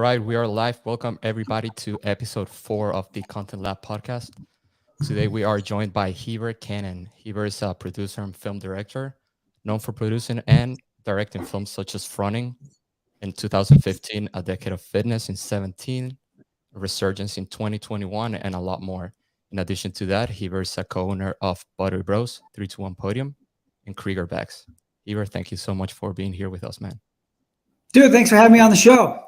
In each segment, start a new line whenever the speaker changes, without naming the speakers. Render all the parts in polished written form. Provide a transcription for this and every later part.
right, we are live. Welcome everybody to episode 4 of the Content Lab podcast. Today we are joined by Heber Cannon. Heber is a producer and film director, known for producing and directing films such as Froning in 2015, A Decade of Fitness in 17, Resurgence in 2021, and a lot more. In addition to that, Heber is a co-owner of Buttery Bros, 321 Podium, and Kriger Bags. Heber, thank you so much for being here with us, man.
Dude, thanks for having me on the show.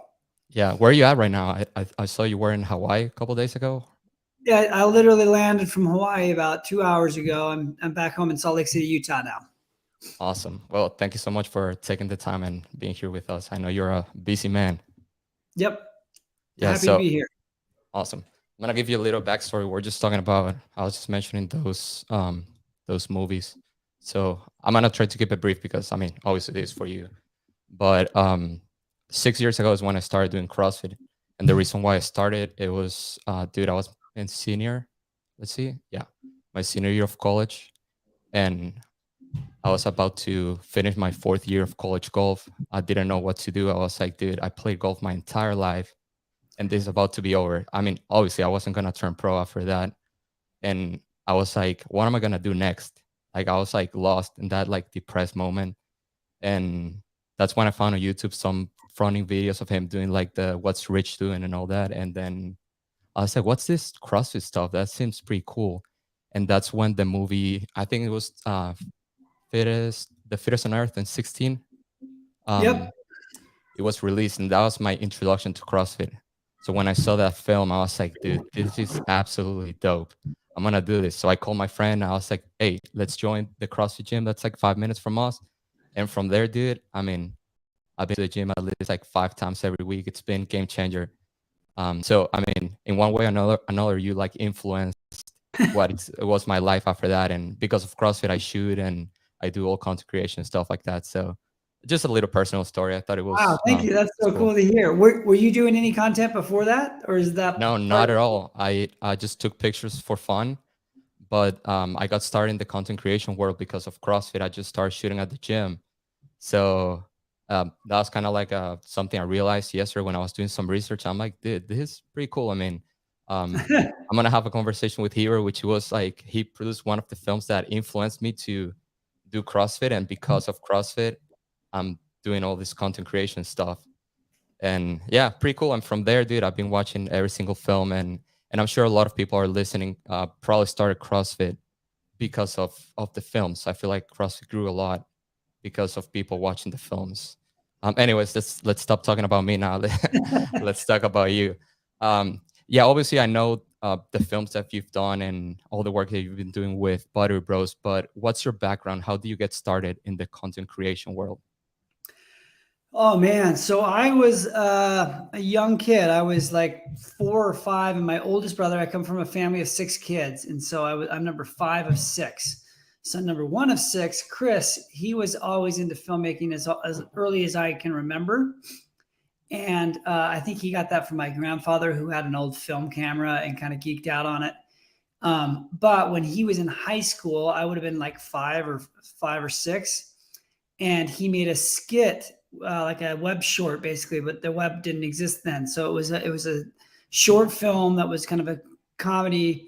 Yeah, where are you at right now? I saw you were in Hawaii a couple days ago.
Yeah, I literally landed from Hawaii about 2 hours ago. I'm back home in Salt Lake City, Utah now.
Awesome. Well, thank you so much for taking the time and being here with us. I know you're a busy man.
Yep.
Yeah,
Happy to be here.
Awesome. I'm gonna give you a little backstory. We're just talking about. I was just mentioning those movies. So I'm gonna try to keep it brief because I mean, obviously it is for you. But 6 years ago is when I started doing CrossFit, and the reason why I started it was, dude, I was in senior. Let's see, yeah, my senior year of college, and I was about to finish my 4th year of college golf. I didn't know what to do. I was like, dude, I played golf my entire life and this is about to be over. I mean, obviously, I wasn't going to turn pro after that. And I was like, what am I going to do next? Like, I was like lost in that like depressed moment. And that's when I found on YouTube some fronting videos of him doing like the what's Rich doing and all that. And then I was like, what's this CrossFit stuff? That seems pretty cool. And that's when the movie, I think it was the Fittest on Earth in 16.
Yep.
It was released, and that was my introduction to CrossFit. So when I saw that film, I was like, dude, this is absolutely dope. I'm gonna do this. So I called my friend. I was like, hey, let's join the CrossFit gym. That's like 5 minutes from us. And from there, dude, I mean, I've been to the gym at least like 5 times every week. It's been game changer. So I mean, in one way or another, you like influenced it was my life after that. And because of CrossFit, I shoot and I do all content creation stuff like that. So just a little personal story. I thought it was
Wow, thank you. That's so cool to hear. Were you doing any content before that, or is that?
No, not at all. I just took pictures for fun, but I got started in the content creation world because of CrossFit. I just started shooting at the gym. So that was kind of like something I realized yesterday when I was doing some research. I'm like, dude, this is pretty cool. I mean, I'm gonna have a conversation with Heber, which was like he produced one of the films that influenced me to do CrossFit, and because of CrossFit, I'm doing all this content creation stuff. And yeah, pretty cool. And from there, dude, I've been watching every single film, and I'm sure a lot of people are listening probably started CrossFit because of the films. I feel like CrossFit grew a lot because of people watching the films. Anyways, let's stop talking about me now. Let's talk about you. Yeah, obviously I know the films that you've done and all the work that you've been doing with Buttery Bros, but what's your background? How do you get started in the content creation world?
Oh man, so I was a young kid. I was like 4 or 5, and my oldest brother. I come from a family of 6 kids, and so I'm number 5 of 6. Son number 1 of 6, Chris. He was always into filmmaking as early as I can remember, and I think he got that from my grandfather, who had an old film camera and kind of geeked out on it. But when he was in high school, I would have been like 5 or 6, and he made a skit. Like a web short, basically, but the web didn't exist then. So it was a short film that was kind of a comedy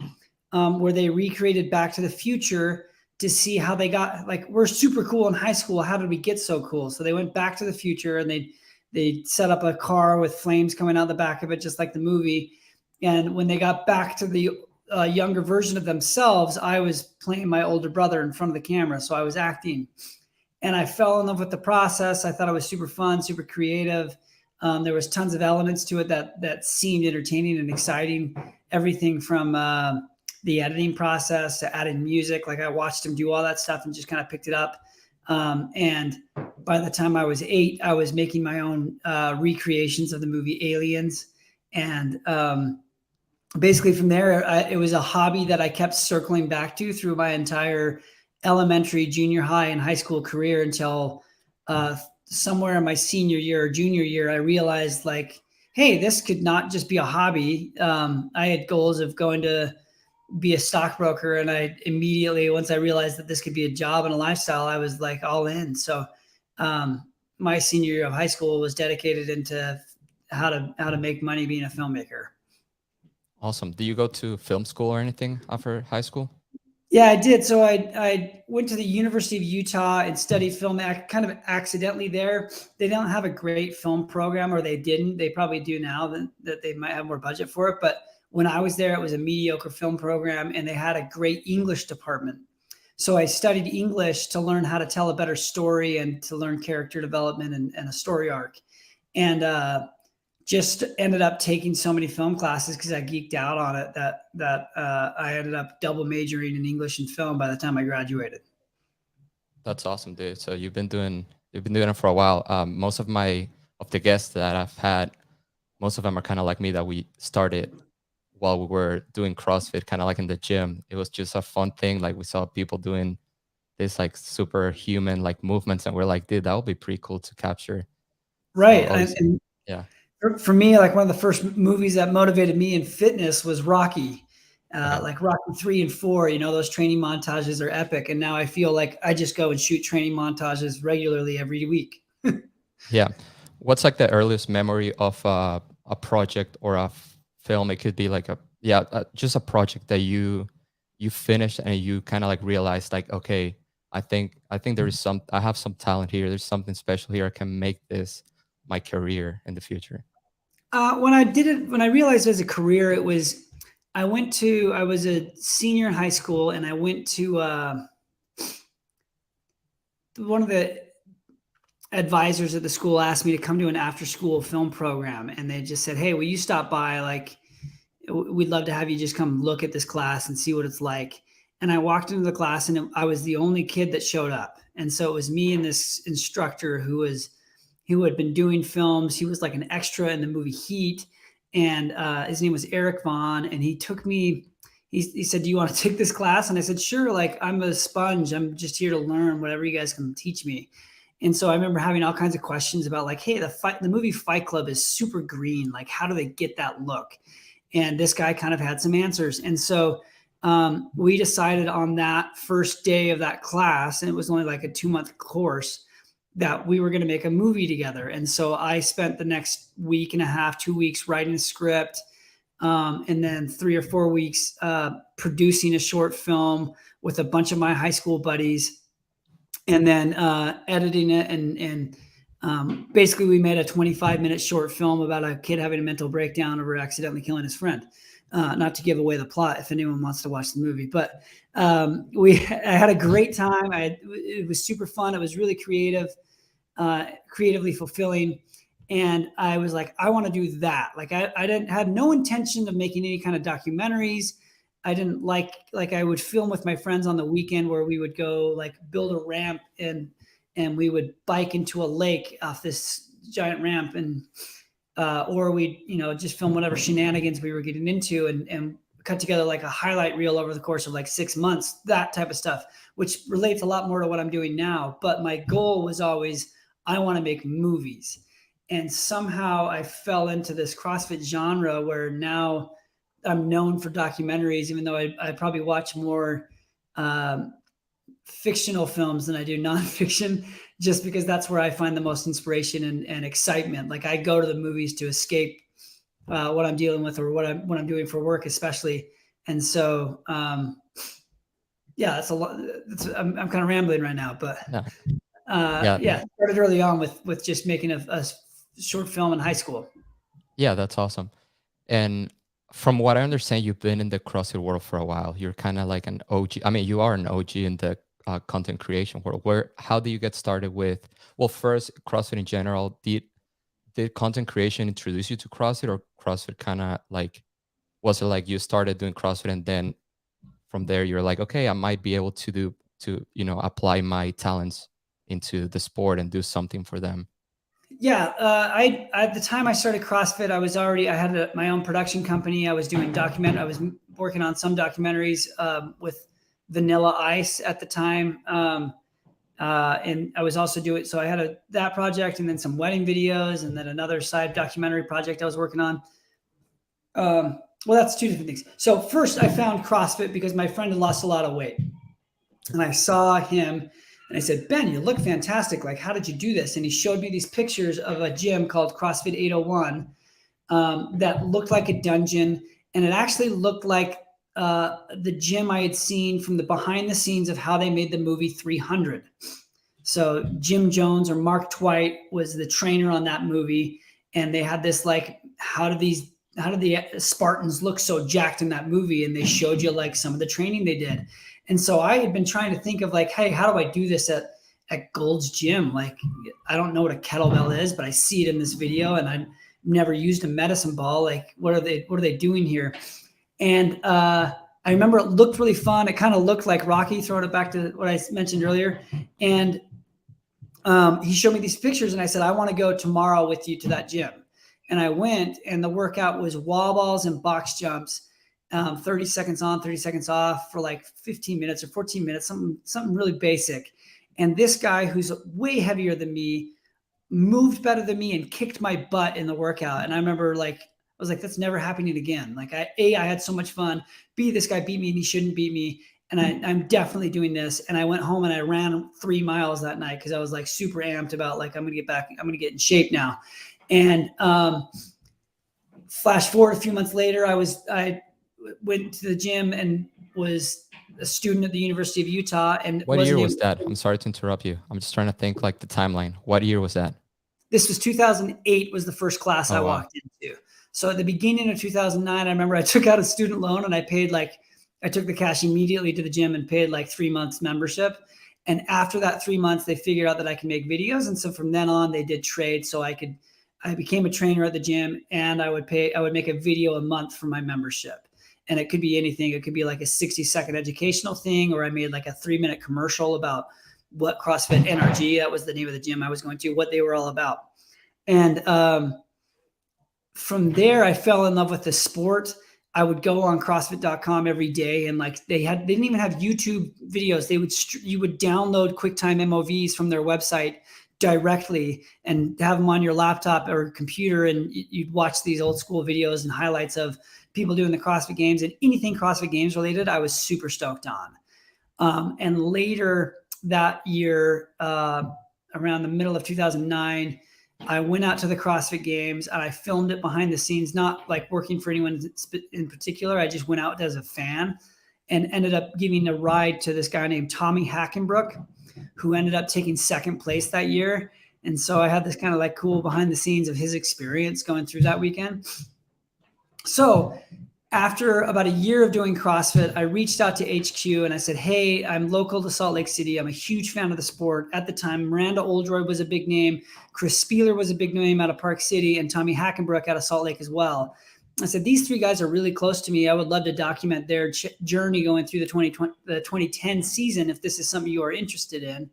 where they recreated Back to the Future to see how they got, like, we're super cool in high school. How did we get so cool? So they went back to the future, and they set up a car with flames coming out the back of it, just like the movie. And when they got back to the younger version of themselves, I was playing my older brother in front of the camera. So I was acting. And I fell in love with the process. I thought it was super fun, super creative. There was tons of elements to it that seemed entertaining and exciting. Everything from the editing process to adding music. Like, I watched him do all that stuff and just kind of picked it up. And by the time I was 8, I was making my own recreations of the movie Aliens. And basically from there, it was a hobby that I kept circling back to through my entire elementary, junior high, and high school career until somewhere in my senior year or junior year, I realized, like, hey, this could not just be a hobby. I had goals of going to be a stockbroker, and I immediately, once I realized that this could be a job and a lifestyle, I was like all in. So my senior year of high school was dedicated into how to make money being a filmmaker.
Awesome. Do you go to film school or anything after high school?
Yeah, I did. So I went to the University of Utah and studied film kind of accidentally there. They don't have a great film program, or they didn't. They probably do now that they might have more budget for it. But when I was there, it was a mediocre film program, and they had a great English department. So I studied English to learn how to tell a better story and to learn character development and a story arc. And just ended up taking so many film classes because I geeked out on it that I ended up double majoring in English and film by the time I graduated.
That's awesome, dude. So you've been doing it for a while. Most of the guests that I've had, most of them are kind of like me, that we started while we were doing CrossFit, kind of like in the gym. It was just a fun thing. Like we saw people doing this like superhuman like movements, and we're like, dude, that would be pretty cool to capture.
Right.
So always, yeah.
For me, like one of the first movies that motivated me in fitness was Rocky.
Okay.
Like Rocky 3 and 4, those training montages are epic. And now I feel like I just go and shoot training montages regularly every week.
Yeah. What's like the earliest memory of a project or a film? It could be like just a project that you finished and you kind of like realized like, okay, I think I have some talent here. There's something special here. I can make this my career in the future.
When I realized as a career, I was a senior in high school, and I went to one of the advisors at the school asked me to come to an after school film program. And they just said, hey, will you stop by? Like, we'd love to have you just come look at this class and see what it's like. And I walked into the class, and I was the only kid that showed up. And so it was me and this instructor who had been doing films. He was like an extra in the movie Heat. And his name was Eric Vaughn. And he took me, he said, do you want to take this class? And I said, sure. Like, I'm a sponge. I'm just here to learn whatever you guys can teach me. And so I remember having all kinds of questions about like, hey, the movie Fight Club is super green. Like, how do they get that look? And this guy kind of had some answers. And so we decided on that first day of that class, and it was only like a 2-month course, that we were going to make a movie together. And so I spent the next week and a half, 2 weeks writing a script, and then 3 or 4 weeks producing a short film with a bunch of my high school buddies, and then editing it. And basically we made a 25-minute short film about a kid having a mental breakdown over accidentally killing his friend. Not to give away the plot if anyone wants to watch the movie, but I had a great time. It was super fun. It was really creatively fulfilling. And I was like, I want to do that. Like I had no intention of making any kind of documentaries. I didn't like I would film with my friends on the weekend, where we would go like build a ramp and we would bike into a lake off this giant ramp, and or we just film whatever shenanigans we were getting into, and cut together like a highlight reel over the course of like 6 months, that type of stuff, which relates a lot more to what I'm doing now. But my goal was always, I want to make movies. And somehow I fell into this CrossFit genre where now I'm known for documentaries, even though I probably watch more fictional films than I do nonfiction, just because that's where I find the most inspiration and excitement. Like I go to the movies to escape what I'm dealing with, or what I'm doing for work, especially. And so, that's a lot. I'm kind of rambling right now, but started early on with just making a short film in high school.
Yeah, that's awesome. And from what I understand, you've been in the CrossFit world for a while. You're kind of like an OG. I mean, you are an OG in the content creation world. How do you get started with? Well, first, CrossFit in general. Did content creation introduce you to CrossFit, or CrossFit kind of like, was it like you started doing CrossFit and then from there you're like, okay, I might be able to apply my talents into the sport and do something for them?
Yeah, I at the time I started CrossFit, I had my own production company. I was working on some documentaries with Vanilla Ice at the time, and I was also doing. So I had that project, and then some wedding videos, and then another side documentary project I was working on. Well, that's two different things. So first, I found CrossFit because my friend had lost a lot of weight, and I saw him. And I said, Ben, you look fantastic. Like, how did you do this? And he showed me these pictures of a gym called CrossFit 801 that looked like a dungeon. And it actually looked like the gym I had seen from the behind the scenes of how they made the movie 300. So Jim Jones or Mark Twight was the trainer on that movie. And they had this like, how do the Spartans look so jacked in that movie? And they showed you like some of the training they did. And so I had been trying to think of like, hey, how do I do this at Gold's Gym? Like, I don't know what a kettlebell is, but I see it in this video, and I never used a medicine ball. Like, what are they doing here? And I remember it looked really fun. It kind of looked like Rocky, throwing it back to what I mentioned earlier. And he showed me these pictures, and I said, I want to go tomorrow with you to that gym. And I went, and the workout was wall balls and box jumps, 30 seconds on, 30 seconds off for like 15 minutes or 14 minutes, something really basic. And this guy who's way heavier than me moved better than me and kicked my butt in the workout. And I remember like, I was like, that's never happening again. Like I had so much fun. B, this guy beat me and he shouldn't beat me. And I'm definitely doing this. And I went home and I ran 3 miles that night because I was like super amped about like, I'm going to get in shape now. And flash forward a few months later, I went to the gym and was a student at the University of Utah. And
what year was that? I'm sorry to interrupt you. I'm just trying to think like the timeline. What year was that?
This was 2008 was the first class I walked into. So at the beginning of 2009, I remember I took out a student loan and I took the cash immediately to the gym and paid like 3 months membership. And after that 3 months, they figured out that I can make videos. And so from then on, they did trade. So I became a trainer at the gym, and I would make a video a month for my membership. And it could be anything. It could be like a 60-second educational thing, or I made like a 3-minute commercial about what CrossFit NRG, that was the name of the gym I was going to, what they were all about. And from there, I fell in love with the sport. I would go on CrossFit.com every day, and like they didn't even have YouTube videos. You would download QuickTime MOVs from their website directly and have them on your laptop or computer, and you'd watch these old school videos and highlights of people doing the CrossFit Games, and anything CrossFit Games related, I was super stoked on. And later that year, around the middle of 2009, I went out to the CrossFit Games and I filmed it behind the scenes, not like working for anyone in particular. I just went out as a fan and ended up giving a ride to this guy named Tommy Hackenbrook, who ended up taking second place that year. And so I had this kind of like cool behind the scenes of his experience going through that weekend. So after about a year of doing CrossFit, I reached out to HQ and I said, hey, I'm local to Salt Lake City. I'm a huge fan of the sport. At the time, Miranda Oldroyd was a big name. Chris Spieler was a big name out of Park City, and Tommy Hackenbrook out of Salt Lake as well. I said, these 3 guys are really close to me. I would love to document their journey going through the 2010 season if this is something you are interested in.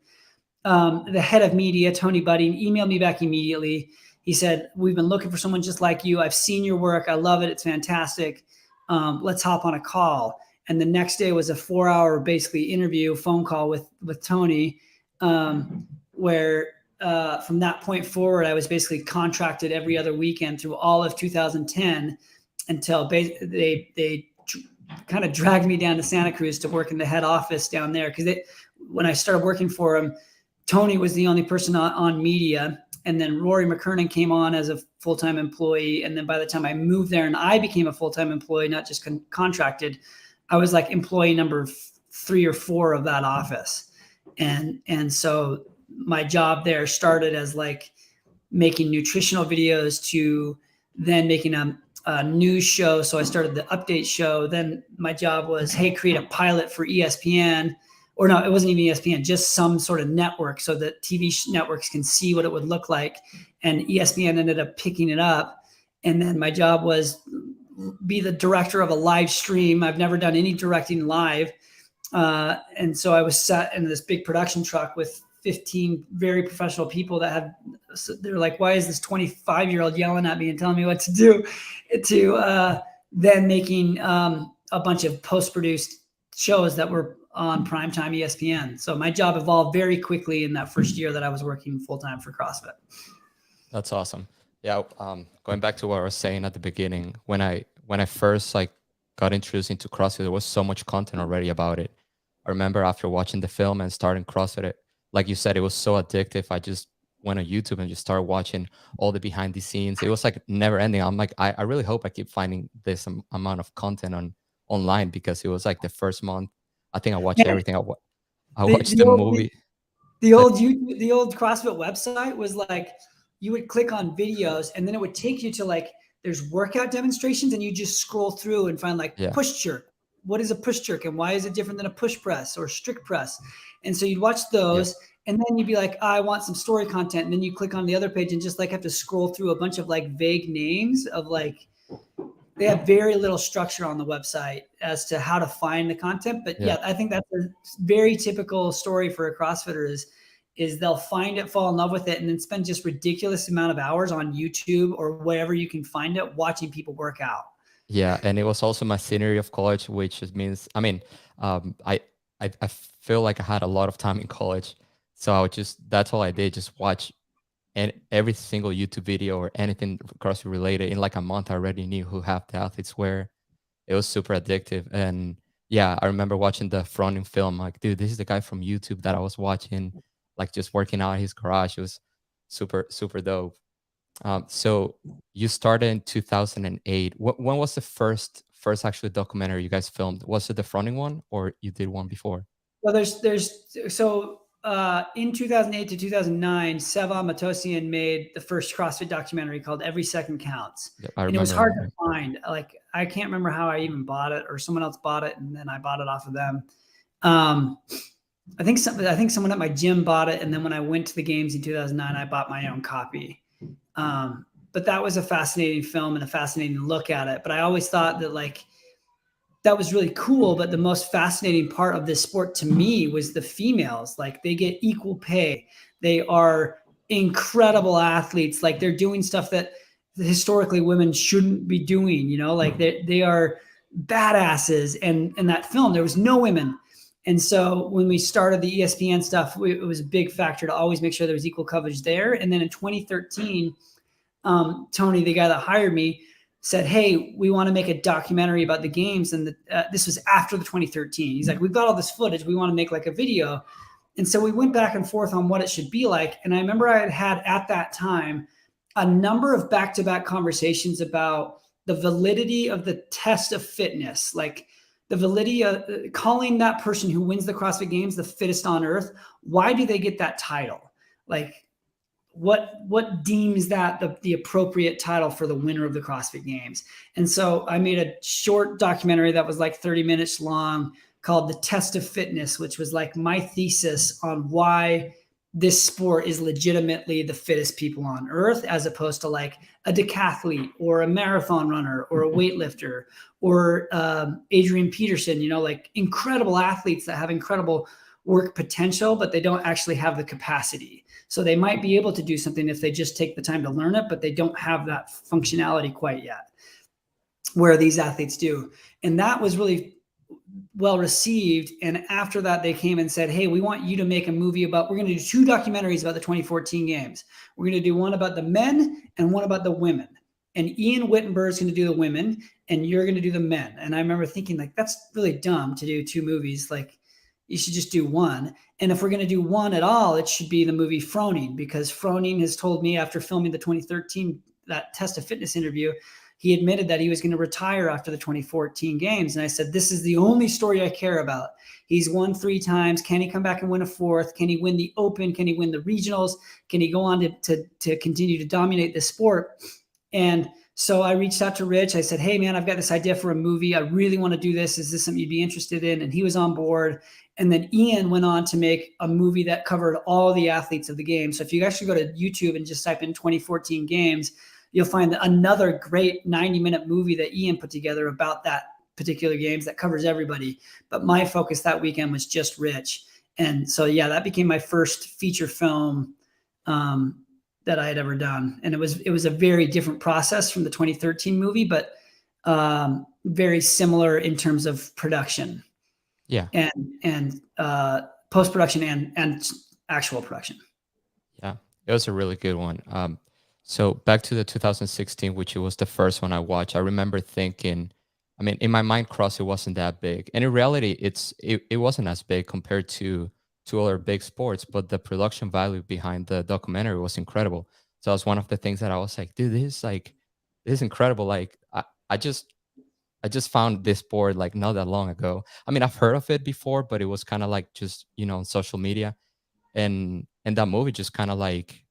The head of media, Tony Budding, emailed me back immediately. He said, we've been looking for someone just like you. I've seen your work. I love it. It's fantastic. Let's hop on a call. And the next day was a 4-hour basically interview, phone call with Tony, where from that point forward, I was basically contracted every other weekend through all of 2010 until they kind of dragged me down to Santa Cruz to work in the head office down there. Because when I started working for him, Tony was the only person on media. And then Rory McKernan came on as a full-time employee. And then by the time I moved there and I became a full-time employee, not just contracted, I was like employee number 3 or 4 of that office. And so my job there started as like making nutritional videos to then making a news show. So I started the update show. Then my job was, hey, create a pilot for ESPN. Or no, it wasn't even ESPN, just some sort of network so that TV networks can see what it would look like. And ESPN ended up picking it up. And then my job was be the director of a live stream. I've never done any directing live. And so I was sat in this big production truck with 15 very professional people they're like, why is this 25-year-old yelling at me and telling me what to do? To then making a bunch of post-produced shows that were on primetime ESPN. So my job evolved very quickly in that first year that I was working full-time for CrossFit.
That's awesome. Yeah. Going back to what I was saying at the beginning, when I first like got introduced into CrossFit, there was so much content already about it. I remember after watching the film and starting CrossFit, like you said, it was so addictive. I just went on YouTube and just started watching all the behind the scenes. It was like never ending. I'm like, I really hope I keep finding this amount of content on online, because it was like the first month. I think I watched
Man,
everything. I
the,
watched
the
the
old
movie.
the old YouTube, the old CrossFit website was like you would click on videos and then it would take you to like there's workout demonstrations and you just scroll through and find like
Yeah,
push jerk. What is a push jerk and why is it different than a push press or strict press? And so you'd watch
yeah,
those and then you'd be like, I want some story content. And then you click on the other page and just like have to scroll through a bunch of like vague names of like they have very little structure on the website as to how to find the content. But
yeah.
yeah, I think that's a very typical story for a CrossFitter is they'll find it, fall in love with it, and then spend just ridiculous amount of hours on YouTube or wherever you can find it, watching people work out.
Yeah, and it was also my senior year of college, which just means, I mean, um, I, I feel like I had a lot of time in college, so I would just, that's all I did, just watch and every single YouTube video or anything CrossFit related. In like a month, I already knew who half the athletes were. It was super addictive, and yeah, I remember watching the Froning film. Like, dude, this is the guy from YouTube that I was watching, like just working out in his garage. It was super super dope. So you started in 2008. When was the first actually documentary you guys filmed? Was it the Fronting one, or you did one before?
Well, in 2008 to 2009, Seva Matosian made the first CrossFit documentary called Every Second Counts.
Yeah, I
And it was
remember
hard
that.
to
Yeah.
find. Like, I can't remember how I even bought it or someone else bought it and then I bought it off of them. Um, I think someone at my gym bought it. And then when I went to the games in 2009, I bought my own copy. But that was a fascinating film and a fascinating look at it. But I always thought that like, that was really cool. But the most fascinating part of this sport to me was the females. Like they get equal pay. They are incredible athletes. Like they're doing stuff that historically women shouldn't be doing, you know, like they are badasses. And in that film, there was no women. And so when we started the ESPN stuff, it was a big factor to always make sure there was equal coverage there. And then in 2013, Tony, the guy that hired me, said, "Hey, we want to make a documentary about the games." And this was after the 2013. He's like, "We've got all this footage. We want to make like a video." And so we went back and forth on what it should be like. And I remember I had at that time a number of back-to-back conversations about the validity of the test of fitness, like the validity of calling that person who wins the CrossFit Games the fittest on earth. Why do they get that title? Like, what deems that the appropriate title for the winner of the CrossFit Games? And so I made a short documentary that was like 30 minutes long called The Test of Fitness, which was like my thesis on why this sport is legitimately the fittest people on earth, as opposed to like a decathlete or a marathon runner or a weightlifter or Adrian Peterson, you know, like incredible athletes that have incredible work potential, but they don't actually have the capacity. So they might be able to do something if they just take the time to learn it, but they don't have that functionality quite yet, where these athletes do. And that was really well received. And after that, they came and said, "Hey, we want you to make a movie about, we're going to do 2 documentaries about the 2014 games. We're going to do one about the men and one about the women. And Ian Wittenberg is going to do the women and you're going to do the men." And I remember thinking like, that's really dumb to do 2 movies. Like you should just do one. And if we're going to do one at all, it should be the movie Froning, because Froning has told me after filming the 2013, that Test of Fitness interview, he admitted that he was going to retire after the 2014 games. And I said, this is the only story I care about. He's won 3 times. Can he come back and win a 4th? Can he win the Open? Can he win the regionals? Can he go on to continue to dominate the sport? And so I reached out to Rich. I said, "Hey man, I've got this idea for a movie. I really want to do this. Is this something you'd be interested in?" And he was on board. And then Ian went on to make a movie that covered all the athletes of the game. So if you actually go to YouTube and just type in 2014 games, you'll find another great 90-minute movie that Ian put together about that particular games that covers everybody. But my focus that weekend was just Rich. And so, yeah, that became my first feature film that I had ever done. And it was a very different process from the 2013 movie, but very similar in terms of production.
Yeah.
And post-production and actual production.
Yeah, it was a really good one. So back to the 2016, which was the first one I watched. I remember thinking, I mean, in my mind, CrossFit wasn't that big, and in reality, it wasn't as big compared to two other big sports, but the production value behind the documentary was incredible. So that was one of the things that I was like, dude, this is incredible. Like I just I just found this sport like not that long ago. I mean, I've heard of it before, but it was kind of like just, on social media. And that movie just kind of like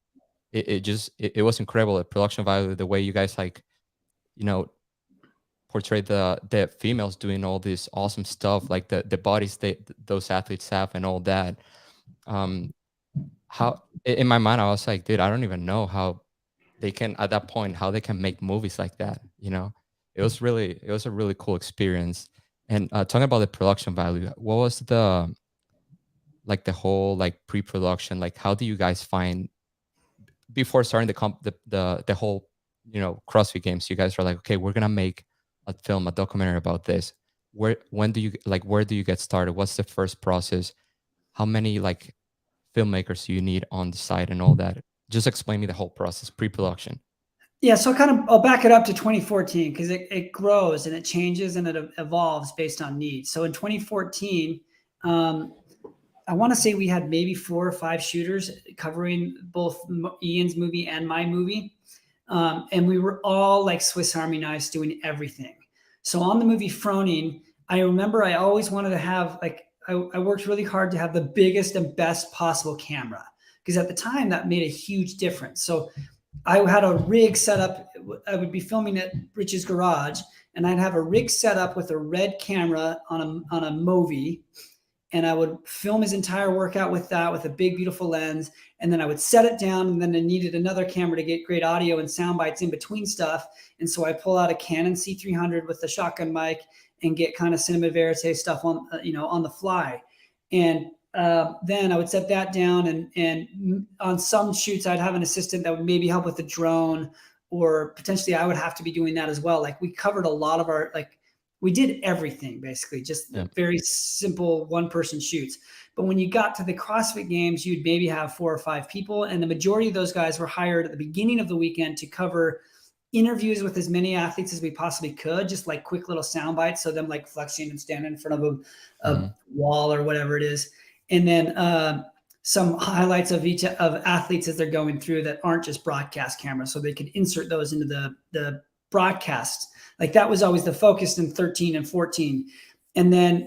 it was incredible. The production value, the way you guys like, you know, portray the females doing all this awesome stuff, like the bodies those athletes have and all that. Um, how in my mind I was like, dude, I don't even know how they can at that point how they can make movies like that. It was a really cool experience. And talking about the production value, what was the like the whole like pre-production? Like, how do you guys find before starting the whole CrossFit Games? You guys are like, okay, we're gonna make a documentary about this. Where do you get started? What's the first process? How many like filmmakers do you need on the site and all that? Just explain me the whole process, pre-production.
Yeah, so I'll back it up to 2014 because it grows and it changes and it evolves based on needs. So in 2014, I want to say we had maybe 4 or 5 shooters covering both Ian's movie and my movie. And we were all like Swiss Army knives doing everything. So on the movie Froning, I remember I always wanted to have I worked really hard to have the biggest and best possible camera because at the time that made a huge difference. So I had a rig set up. I would be filming at Rich's garage, and I'd have a rig set up with a red camera on a Movi, and I would film his entire workout with that with a big, beautiful lens. And then I would set it down, and then I needed another camera to get great audio and sound bites in between stuff. And so I pull out a Canon C300 with the shotgun mic and get kind of cinema verite stuff on the fly. And then I would set that down, and on some shoots I'd have an assistant that would maybe help with the drone, or potentially I would have to be doing that as well. Like we covered a lot of we did everything basically, just very simple one-person shoots. But when you got to the CrossFit Games, you'd maybe have 4 or 5 people, and the majority of those guys were hired at the beginning of the weekend to cover interviews with as many athletes as we possibly could, just like quick little sound bites. So them like flexing and standing in front of a wall or whatever it is. And then some highlights of each of athletes as they're going through that aren't just broadcast cameras. So they could insert those into the broadcast. Like that was always the focus in 13 and 14. And then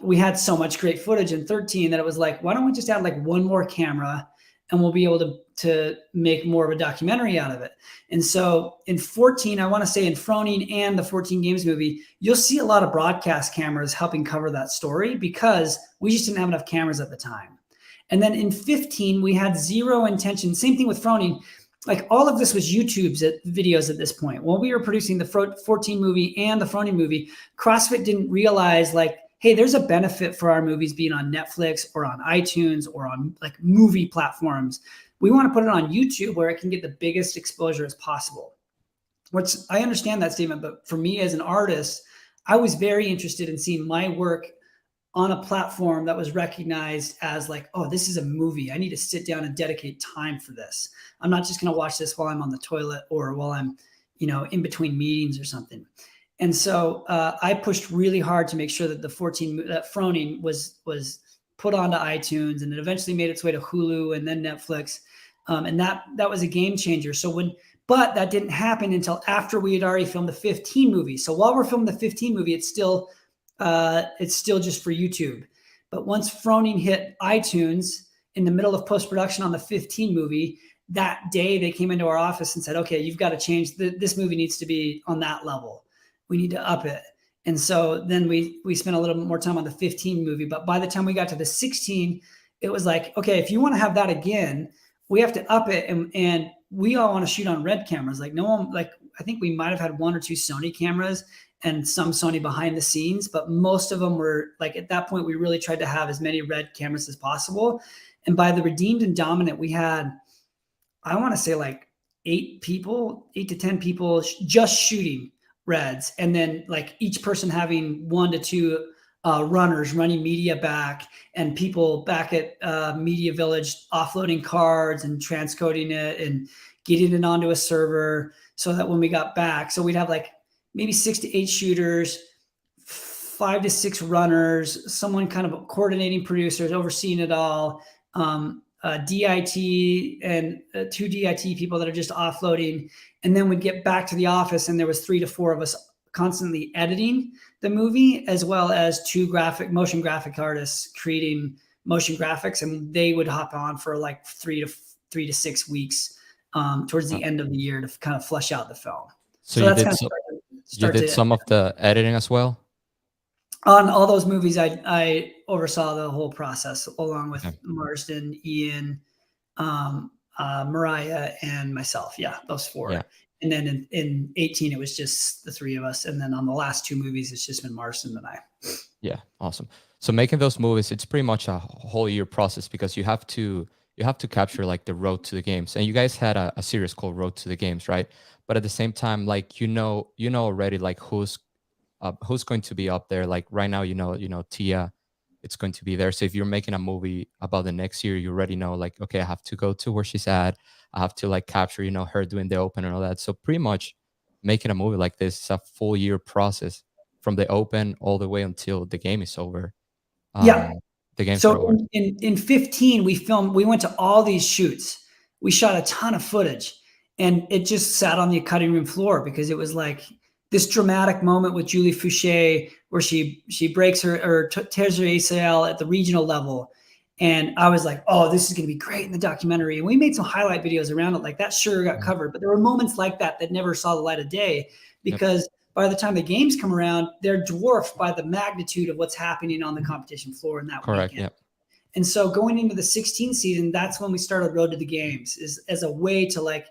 we had so much great footage in 13 that it was like, why don't we just add like one more camera and we'll be able to make more of a documentary out of it. And so in 14, I want to say in Froning and the 14 Games movie, you'll see a lot of broadcast cameras helping cover that story because we just didn't have enough cameras at the time. And then in 15, we had zero intention. Same thing with Froning. Like all of this was YouTube's videos at this point. When we were producing the 14 movie and the Froning movie, CrossFit didn't realize like, hey, there's a benefit for our movies being on Netflix or on iTunes or on like movie platforms. We want to put it on YouTube where it can get the biggest exposure as possible. Which I understand that statement, but for me as an artist, I was very interested in seeing my work on a platform that was recognized as like, oh, this is a movie. I need to sit down and dedicate time for this. I'm not just going to watch this while I'm on the toilet or while I'm, in between meetings or something. And so I pushed really hard to make sure that that Froning was put onto iTunes, and it eventually made its way to Hulu and then Netflix. And that was a game changer. But that didn't happen until after we had already filmed the 15 movie. So while we're filming the 15 movie, it's still just for YouTube. But once Froning hit iTunes in the middle of post-production on the 15 movie, that day they came into our office and said, okay, you've got to change this movie needs to be on that level. We need to up it. And so then we spent a little bit more time on the 15 movie. But by the time we got to the 16, it was like, okay, if you want to have that again, we have to up it. And we all want to shoot on red cameras. Like no one, like I think we might have had 1 or 2 Sony cameras and some Sony behind the scenes, but most of them were like, at that point, we really tried to have as many red cameras as possible. And by the Redeemed and Dominant, we had, I want to say like 8 to 10 people just shooting reds. And then like each person having 1 to 2 runners running media back, and people back at Media Village offloading cards and transcoding it and getting it onto a server so that when we got back, so we'd have like maybe 6 to 8 shooters, 5 to 6 runners, someone kind of coordinating producers, overseeing it all, DIT and 2 DIT people that are just offloading. And then we'd get back to the office and there was 3 to 4 of us constantly editing the movie, as well as 2 motion graphic artists creating motion graphics. And they would hop on for like 3 to 6 weeks towards the end of the year to kind of flesh out the film.
So
that's
kind of you did some of the editing as well?
On all those movies, I oversaw the whole process along with Marsden, Ian, Mariah, and myself. Yeah, those 4. Yeah. And then in 18, it was just the 3 of us. And then on the last 2 movies, it's just been Marsden and I.
Yeah, awesome. So making those movies, it's pretty much a whole year process because you have to capture like the road to the games. And you guys had a series called Road to the Games, right? But at the same time, like you know already like who's going to be up there. Like right now, Tia, it's going to be there. So if you're making a movie about the next year, you already know like, okay, I have to go to where she's at. I have to like capture, her doing the open and all that. So pretty much making a movie like this is a full year process from the open all the way until the game is over.
Yeah.
The game's
so in 15, we went to all these shoots. We shot a ton of footage and it just sat on the cutting room floor because it was like this dramatic moment with Julie Fouché where she breaks her or tears her ACL at the regional level. And I was like, oh, this is going to be great in the documentary. And we made some highlight videos around it. Like that sure got covered, but there were moments like that never saw the light of day because by the time the games come around, they're dwarfed by the magnitude of what's happening on the competition floor in that weekend. Yep. And so going into the 16 season, that's when we started Road to the Games as a way to like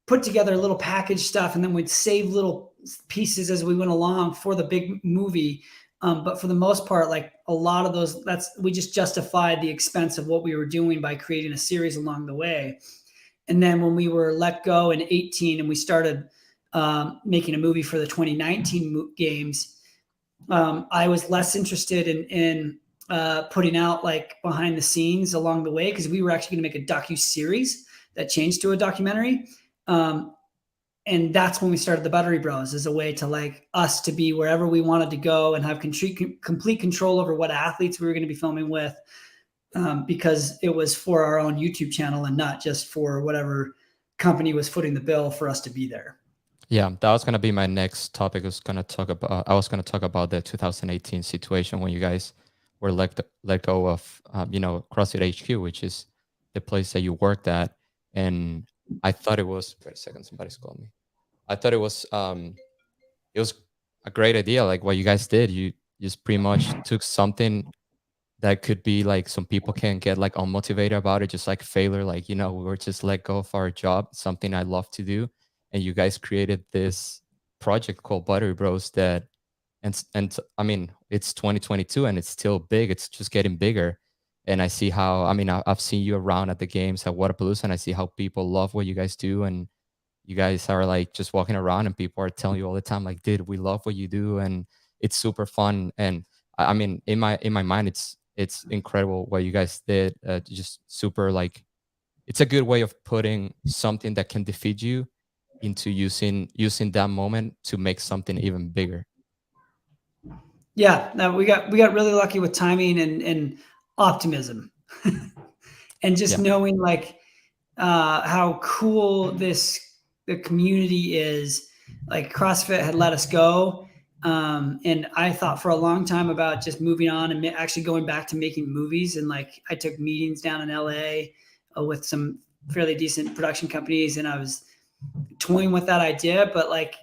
put together little package stuff. And then we'd save little pieces as we went along for the big movie. But for the most part, like a lot of those, we just justified the expense of what we were doing by creating a series along the way. And then when we were let go in 18 and we started making a movie for the 2019 games, I was less interested in putting out like behind the scenes along the way because we were actually going to make a docu-series that changed to a documentary. And that's when we started the Buttery Bros as a way to like us to be wherever we wanted to go and have complete control over what athletes we were going to be filming with, because it was for our own YouTube channel and not just for whatever company was footing the bill for us to be there.
Yeah, that was going to be my next topic. I was going to talk about the 2018 situation when you guys were let go of, CrossFit HQ, which is the place that you worked at. And I thought it was, wait a second, somebody's calling me. I thought it was a great idea. Like what you guys did, you just pretty much took something that could be like some people can get like unmotivated about it, just like failure. Like, we were just let go of our job, something I love to do. And you guys created this project called Buttery Bros that, and I mean, it's 2022 and it's still big. It's just getting bigger. And I see how, I've seen you around at the games at Waterpalooza and I see how people love what you guys do. And you guys are like just walking around and people are telling you all the time, like, dude, we love what you do. And it's super fun. And I mean, in my mind, it's incredible what you guys did. Just super like, it's a good way of putting something that can defeat you into using that moment to make something even bigger.
Yeah, we got really lucky with timing and optimism and just knowing like how cool the community is. Like CrossFit had let us go. And I thought for a long time about just moving on and actually going back to making movies. And like, I took meetings down in LA with some fairly decent production companies and I was toying with that idea, but like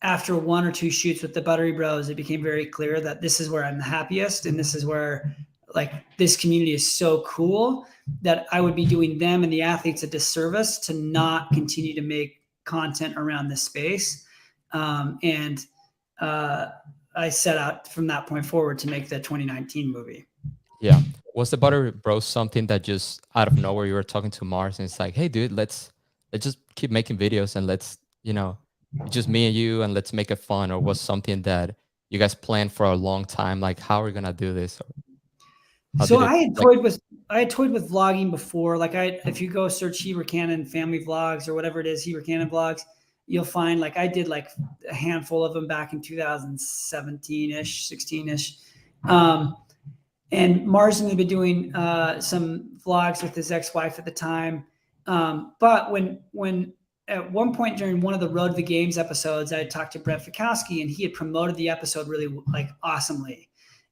after 1 or 2 shoots with the Buttery Bros, it became very clear that this is where I'm the happiest. And this is where like this community is so cool that I would be doing them and the athletes a disservice to not continue to make content around this space. And I set out from that point forward to make the 2019 movie.
Yeah. Was the Buttery Bros something that just out of nowhere you were talking to Mars and it's like, hey dude, let's just keep making videos and let's, just me and you and let's make it fun? Or was something that you guys planned for a long time? Like, how are we gonna do this?
So I had toyed with vlogging before. Like if you go search Heber Cannon family vlogs or whatever it is, Heber Cannon vlogs, you'll find like I did like a handful of them back in 2017-ish, 16-ish. And Marsden had been doing some vlogs with his ex-wife at the time. But when at one point during one of the Road to the Games episodes, I had talked to Brett Fikowski, and he had promoted the episode really like awesomely.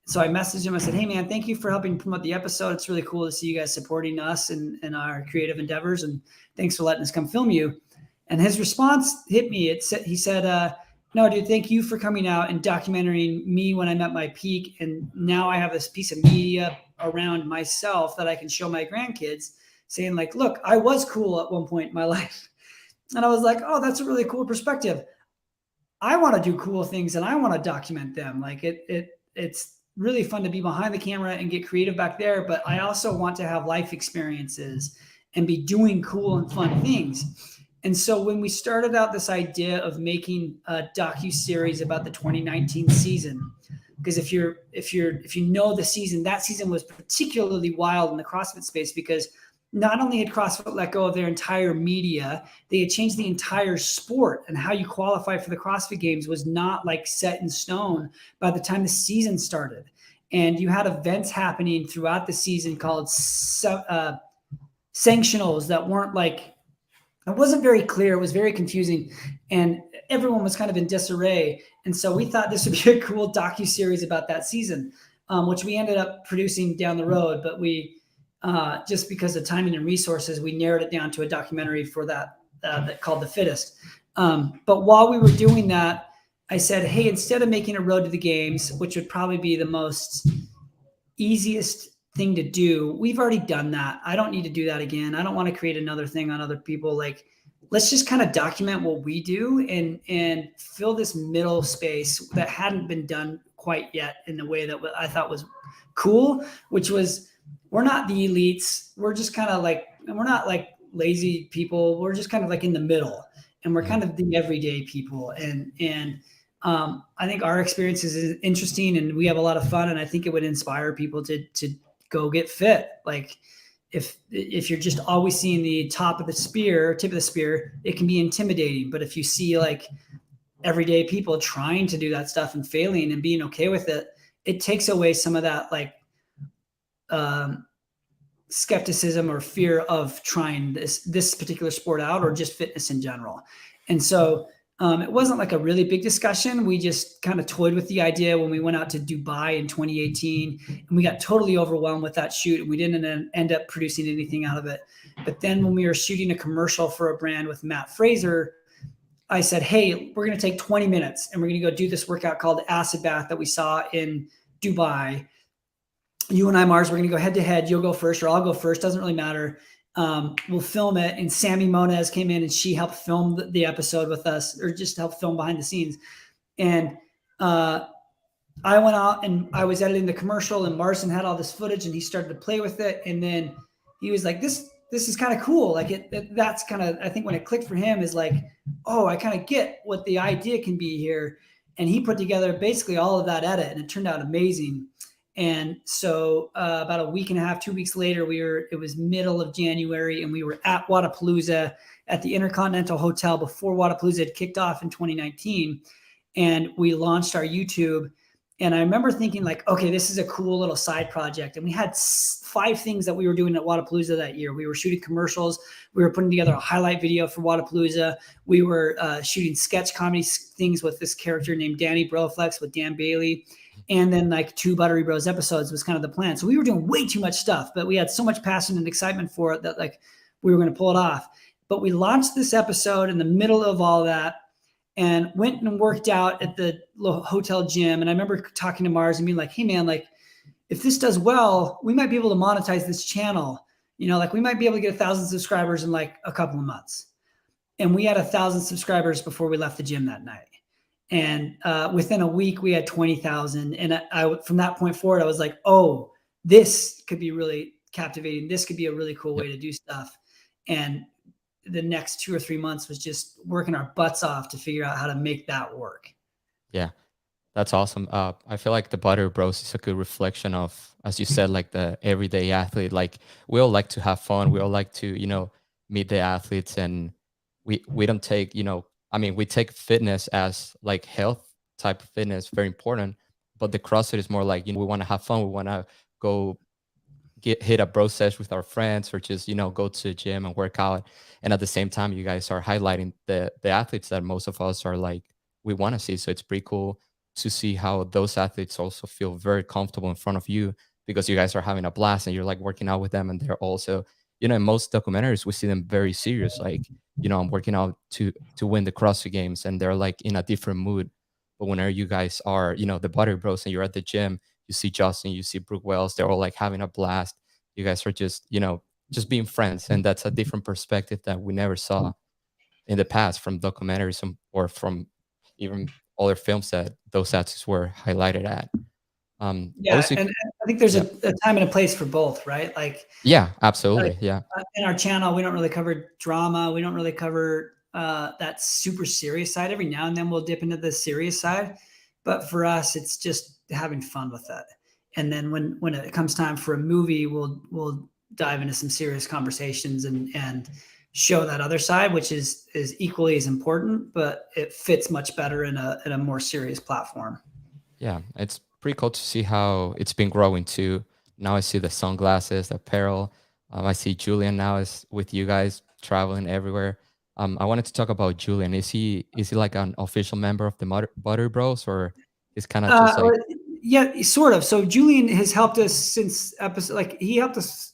So I messaged him. I said, "Hey man, thank you for helping promote the episode. It's really cool to see you guys supporting us and our creative endeavors. And thanks for letting us come film you." And his response hit me. He said, "No, dude, thank you for coming out and documenting me when I'm at my peak. And now I have this piece of media around myself that I can show my grandkids, saying like, look, I was cool at one point in my life." And I was like, "Oh, that's a really cool perspective. I want to do cool things and I want to document them. Like it's really fun to be behind the camera and get creative back there, but I also want to have life experiences and be doing cool and fun things." And so when we started out this idea of making a docu-series about the 2019 season, because if you know the season, that season was particularly wild in the CrossFit space, because not only had CrossFit let go of their entire media, they had changed the entire sport, and how you qualify for the CrossFit Games was not like set in stone by the time the season started. And you had events happening throughout the season called sanctionals that weren't like, it wasn't very clear. It was very confusing, and everyone was kind of in disarray. And so we thought this would be a cool docu-series about that season, which we ended up producing down the road. But we, just because of timing and resources, we narrowed it down to a documentary for that called The Fittest. But while we were doing that, I said, hey, instead of making a Road to the Games, which would probably be the most easiest thing to do, we've already done that. I don't need to do that again. I don't want to create another thing on other people. Like, let's just kind of document what we do and fill this middle space that hadn't been done quite yet in the way that I thought was cool, which was, we're not the elites. We're just kind of like, we're not like lazy people. We're just kind of like in the middle, and we're kind of the everyday people. And I think our experience is interesting, and we have a lot of fun. And I think it would inspire people to go get fit. Like if you're just always seeing the tip of the spear, it can be intimidating. But if you see like everyday people trying to do that stuff and failing and being okay with it, it takes away some of that like skepticism or fear of trying this particular sport out, or just fitness in general. And so it wasn't like a really big discussion. We just kind of toyed with the idea when we went out to Dubai in 2018, and we got totally overwhelmed with that shoot, and we didn't end up producing anything out of it. But then when we were shooting a commercial for a brand with Matt Fraser, I said, hey, we're going to take 20 minutes and we're going to go do this workout called Acid Bath that we saw in Dubai. You and I, Mars, we're going to go head to head. You'll go first or I'll go first. Doesn't really matter. We'll film it. And Sammy Moniz came in and she helped film the episode with us, or just help film behind the scenes. And I went out and I was editing the commercial, and Marson had all this footage and he started to play with it. And then he was like, this is kind of cool. Like that's kind of, I think when it clicked for him is like, oh, I kind of get what the idea can be here. And he put together basically all of that edit, and it turned out amazing. And so about a week and a half, 2 weeks later, it was middle of January, and we were at Wodapalooza at the Intercontinental Hotel before Wodapalooza had kicked off in 2019. And we launched our YouTube. And I remember thinking like, okay, this is a cool little side project. And we had 5 things that we were doing at Wodapalooza that year. We were shooting commercials. We were putting together a highlight video for Wodapalooza. We were shooting sketch comedy things with this character named Danny Broflex with Dan Bailey. And then like 2 Buttery Bros episodes was kind of the plan. So we were doing way too much stuff, but we had so much passion and excitement for it that like we were going to pull it off. But we launched this episode in the middle of all that, and went and worked out at the hotel gym. And I remember talking to Mars and being like, hey man, like if this does well, we might be able to monetize this channel. You know, like we might be able to get 1,000 subscribers in like a couple of months. And we had 1,000 subscribers before we left the gym that night. And within a week we had 20,000. And I from that point forward, I was like, oh, this could be really captivating. This could be a really cool way to do stuff. And the next 2 or 3 months was just working our butts off to figure out how to make that work.
Yeah, that's awesome. I feel like the Buttery Bros is a good reflection of, as you said, like the everyday athlete. Like we all like to have fun. We all like to, meet the athletes, and we don't take, I mean, we take fitness as like health type of fitness, very important, but the CrossFit is more like, we want to have fun. We want to go hit a bro sesh with our friends, or just, go to the gym and work out. And at the same time, you guys are highlighting the athletes that most of us are like, we want to see. So it's pretty cool to see how those athletes also feel very comfortable in front of you, because you guys are having a blast and you're like working out with them, and they're also, in most documentaries we see them very serious, like, I'm working out to win the CrossFit games, and they're like in a different mood. But whenever you guys are, the Buttery Bros, and you're at the gym, you see Justin, you see Brooke Wells, they're all like having a blast. You guys are just, just being friends. And that's a different perspective that we never saw in the past from documentaries, or from even other films that those athletes were highlighted at.
Yeah,
Obviously,
and I think there's
yeah,
a time and a place for both, right? Like,
yeah, absolutely, yeah,
in our channel, we don't really cover drama. We don't really cover that super serious side. Every now and then we'll dip into the serious side, but for us, it's just having fun with it. And then when it comes time for a movie, we'll dive into some serious conversations and show that other side, which is equally as important, but it fits much better in a more serious platform.
yeah. It's pretty cool to see how it's been growing too. Now I see the sunglasses, the apparel. I see Julian now is with you guys traveling everywhere. I wanted to talk about Julian. Is he like an official member of the Buttery Bros, or is kind of just like
Yeah, sort of. So Julian has helped us since episode, like he helped us.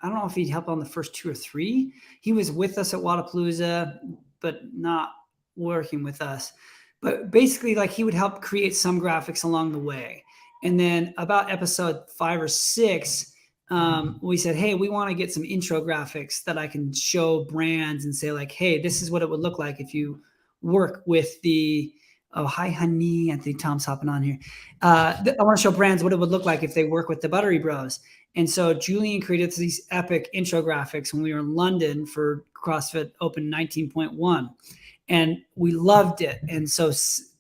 I don't know if he'd helped on the first 2 or 3. He was with us at Wadapalooza, but not working with us. But basically, like he would help create some graphics along the way. And then about episode 5 or 6, we said, hey, we want to get some intro graphics that I can show brands and say, like, hey, this is what it would look like if you work with the, oh, hi, honey. Anthony Tom's hopping on here. I want to show brands what it would look like if they work with the Buttery Bros. And so Julian created these epic intro graphics when we were in London for CrossFit Open 19.1. And we loved it. And so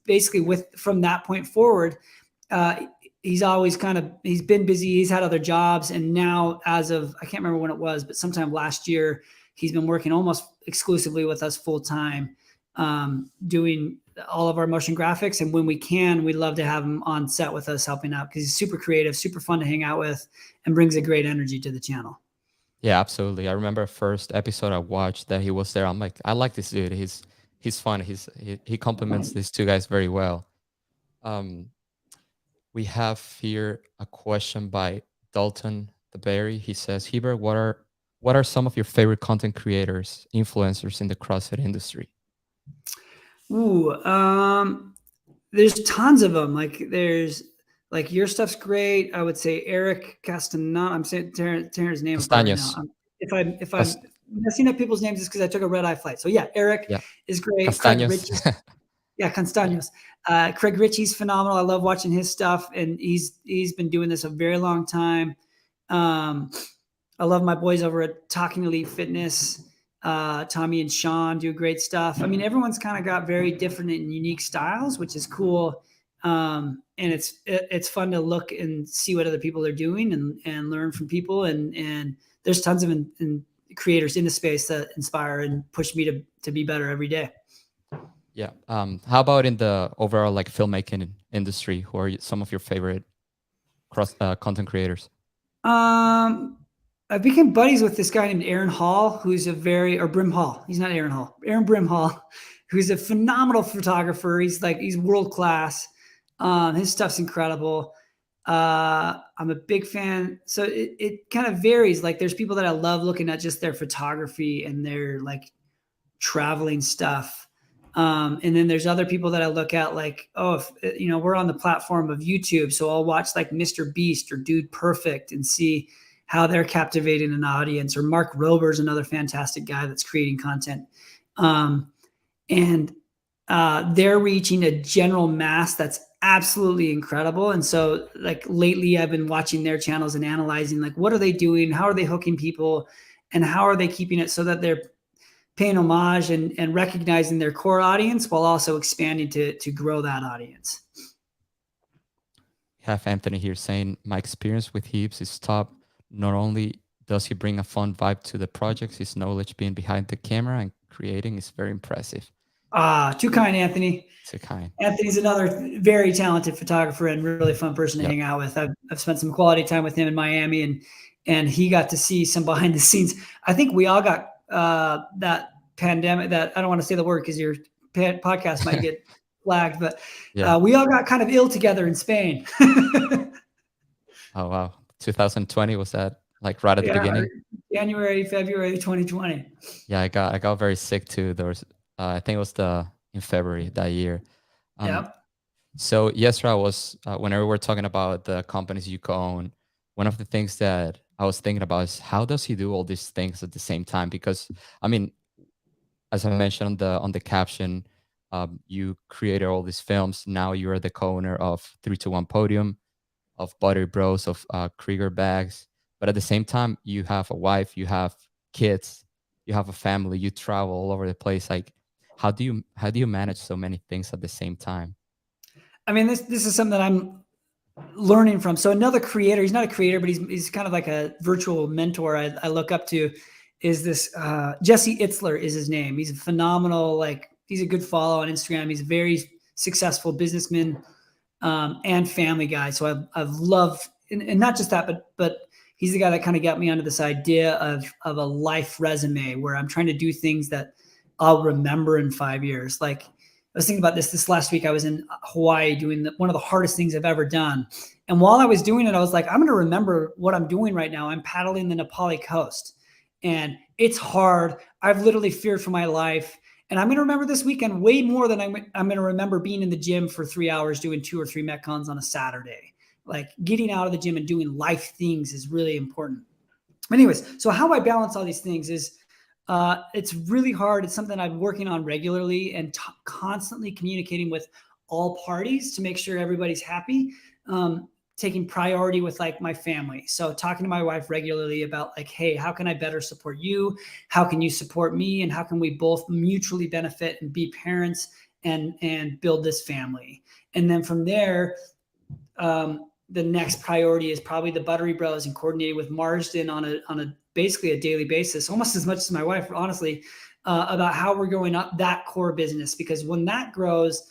basically from that point forward, he's been busy. He's had other jobs. And now as of, I can't remember when it was, but sometime last year, he's been working almost exclusively with us full time, doing all of our motion graphics. And when we can, we'd love to have him on set with us helping out, because he's super creative, super fun to hang out with, and brings a great energy to the channel.
Yeah, absolutely. I remember first episode I watched that he was there. I'm like, I like this dude. He's fun. He complements these two guys very well. Um, we have here a question by Dalton the Berry. He says, Heber, what are some of your favorite content creators, influencers in the CrossFit industry?
Ooh, there's tons of them. Like your stuff's great. I would say Eric Castanon. I'm saying tearing his name apart right now.
Castaños.
If I'm messing up people's names, it's because I took a red eye flight. So yeah, Eric
Yeah.
is great. Craig
Castaños.
Ritchie. Yeah, Castaños. Craig Ritchie's phenomenal. I love watching his stuff, and he's been doing this a very long time. I love my boys over at Talking Elite Fitness. Tommy and Sean do great stuff. I mean, everyone's kind of got very different and unique styles, which is cool. And it's fun to look and see what other people are doing and learn from people. And there's tons of creators in the space that inspire and push me to be better every day.
Yeah. How about in the overall like filmmaking industry? Who are some of your favorite content creators?
I became buddies with this guy named Aaron Hall, who's or Brim Hall. He's not Aaron Hall. Aaron Brim Hall, who's a phenomenal photographer. He's world class. His stuff's incredible. I'm a big fan. So it kind of varies. Like there's people that I love looking at just their photography and their like traveling stuff. And then there's other people that I look at like, if we're on the platform of YouTube. So I'll watch like Mr. Beast or Dude Perfect and see how they're captivating an audience, or Mark Rober's another fantastic guy that's creating content. And they're reaching a general mass that's absolutely incredible. And so like lately I've been watching their channels and analyzing like, what are they doing? How are they hooking people? And how are they keeping it so that they're paying homage and recognizing their core audience while also expanding to grow that audience?
Have Anthony here saying, my experience with Heaps is top. Not only does he bring a fun vibe to the projects, his knowledge being behind the camera and creating is very impressive.
Too kind, Anthony.
Too kind.
Anthony's another very talented photographer and really fun person to hang
Yep.
out with. I've spent some quality time with him in Miami, and he got to see some behind the scenes. I think we all got that pandemic. That I don't want to say the word because your podcast might get flagged, but
Yeah.
we all got kind of ill together in Spain.
Oh wow. 2020, was that like right at the
Yeah,
beginning?
January, February 2020.
Yeah, I got very sick too. There was I think it was the in February that year. Um,
Yep.
so yesterday I was whenever we're talking about the companies you co-own, one of the things that I was thinking about is how does he do all these things at the same time? Because I mean, as I mentioned on the caption, you created all these films. Now you're the co-owner of 321 Podium, of Buttery Bros, of Kriger bags. But at the same time, you have a wife, you have kids, you have a family, you travel all over the place. Like, how do you manage so many things at the same time?
I mean, this is something that I'm learning from. So another creator, he's not a creator, but he's kind of like a virtual mentor I look up to, is this Jesse Itzler is his name. He's a phenomenal, like he's a good follow on Instagram. He's a very successful businessman and family guy. So I've loved, and not just that, but he's the guy that kind of got me onto this idea of a life resume where I'm trying to do things that I'll remember in 5 years. Like I was thinking about this last week. I was in Hawaii doing one of the hardest things I've ever done. And while I was doing it, I was like, I'm going to remember what I'm doing right now. I'm paddling the Nepali coast and it's hard. I've literally feared for my life. And I'm going to remember this weekend way more than I'm going to remember being in the gym for 3 hours doing 2 or 3 Metcons on a Saturday. Like getting out of the gym and doing life things is really important. Anyways, so how I balance all these things is it's really hard. It's something I'm working on regularly and constantly communicating with all parties to make sure everybody's happy. Taking priority with like my family. So talking to my wife regularly about like, hey, how can I better support you? How can you support me? And how can we both mutually benefit and be parents and build this family? And then from there, the next priority is probably the Buttery Bros and coordinating with Marsden on a basically a daily basis, almost as much as my wife, honestly, about how we're going up that core business. Because when that grows,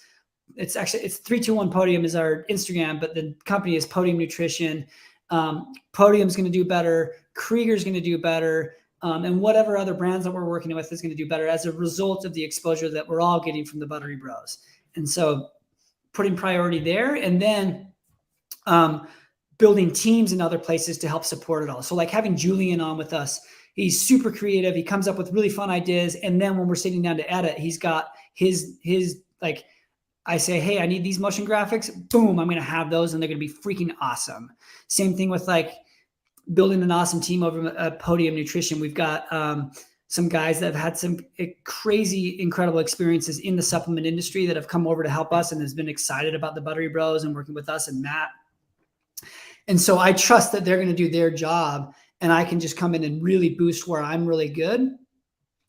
it's 321 Podium is our Instagram, but the company is Podium Nutrition. Podium's going to do better. Kriger's going to do better. And whatever other brands that we're working with is going to do better as a result of the exposure that we're all getting from the Buttery Bros. And so putting priority there, and then building teams in other places to help support it all. So like having Julian on with us, he's super creative. He comes up with really fun ideas. And then when we're sitting down to edit, he's got his like, I say, hey, I need these motion graphics. Boom, I'm going to have those and they're going to be freaking awesome. Same thing with like building an awesome team over at Podium Nutrition. We've got some guys that have had some crazy, incredible experiences in the supplement industry that have come over to help us and has been excited about the Buttery Bros and working with us and Matt. And so I trust that they're going to do their job and I can just come in and really boost where I'm really good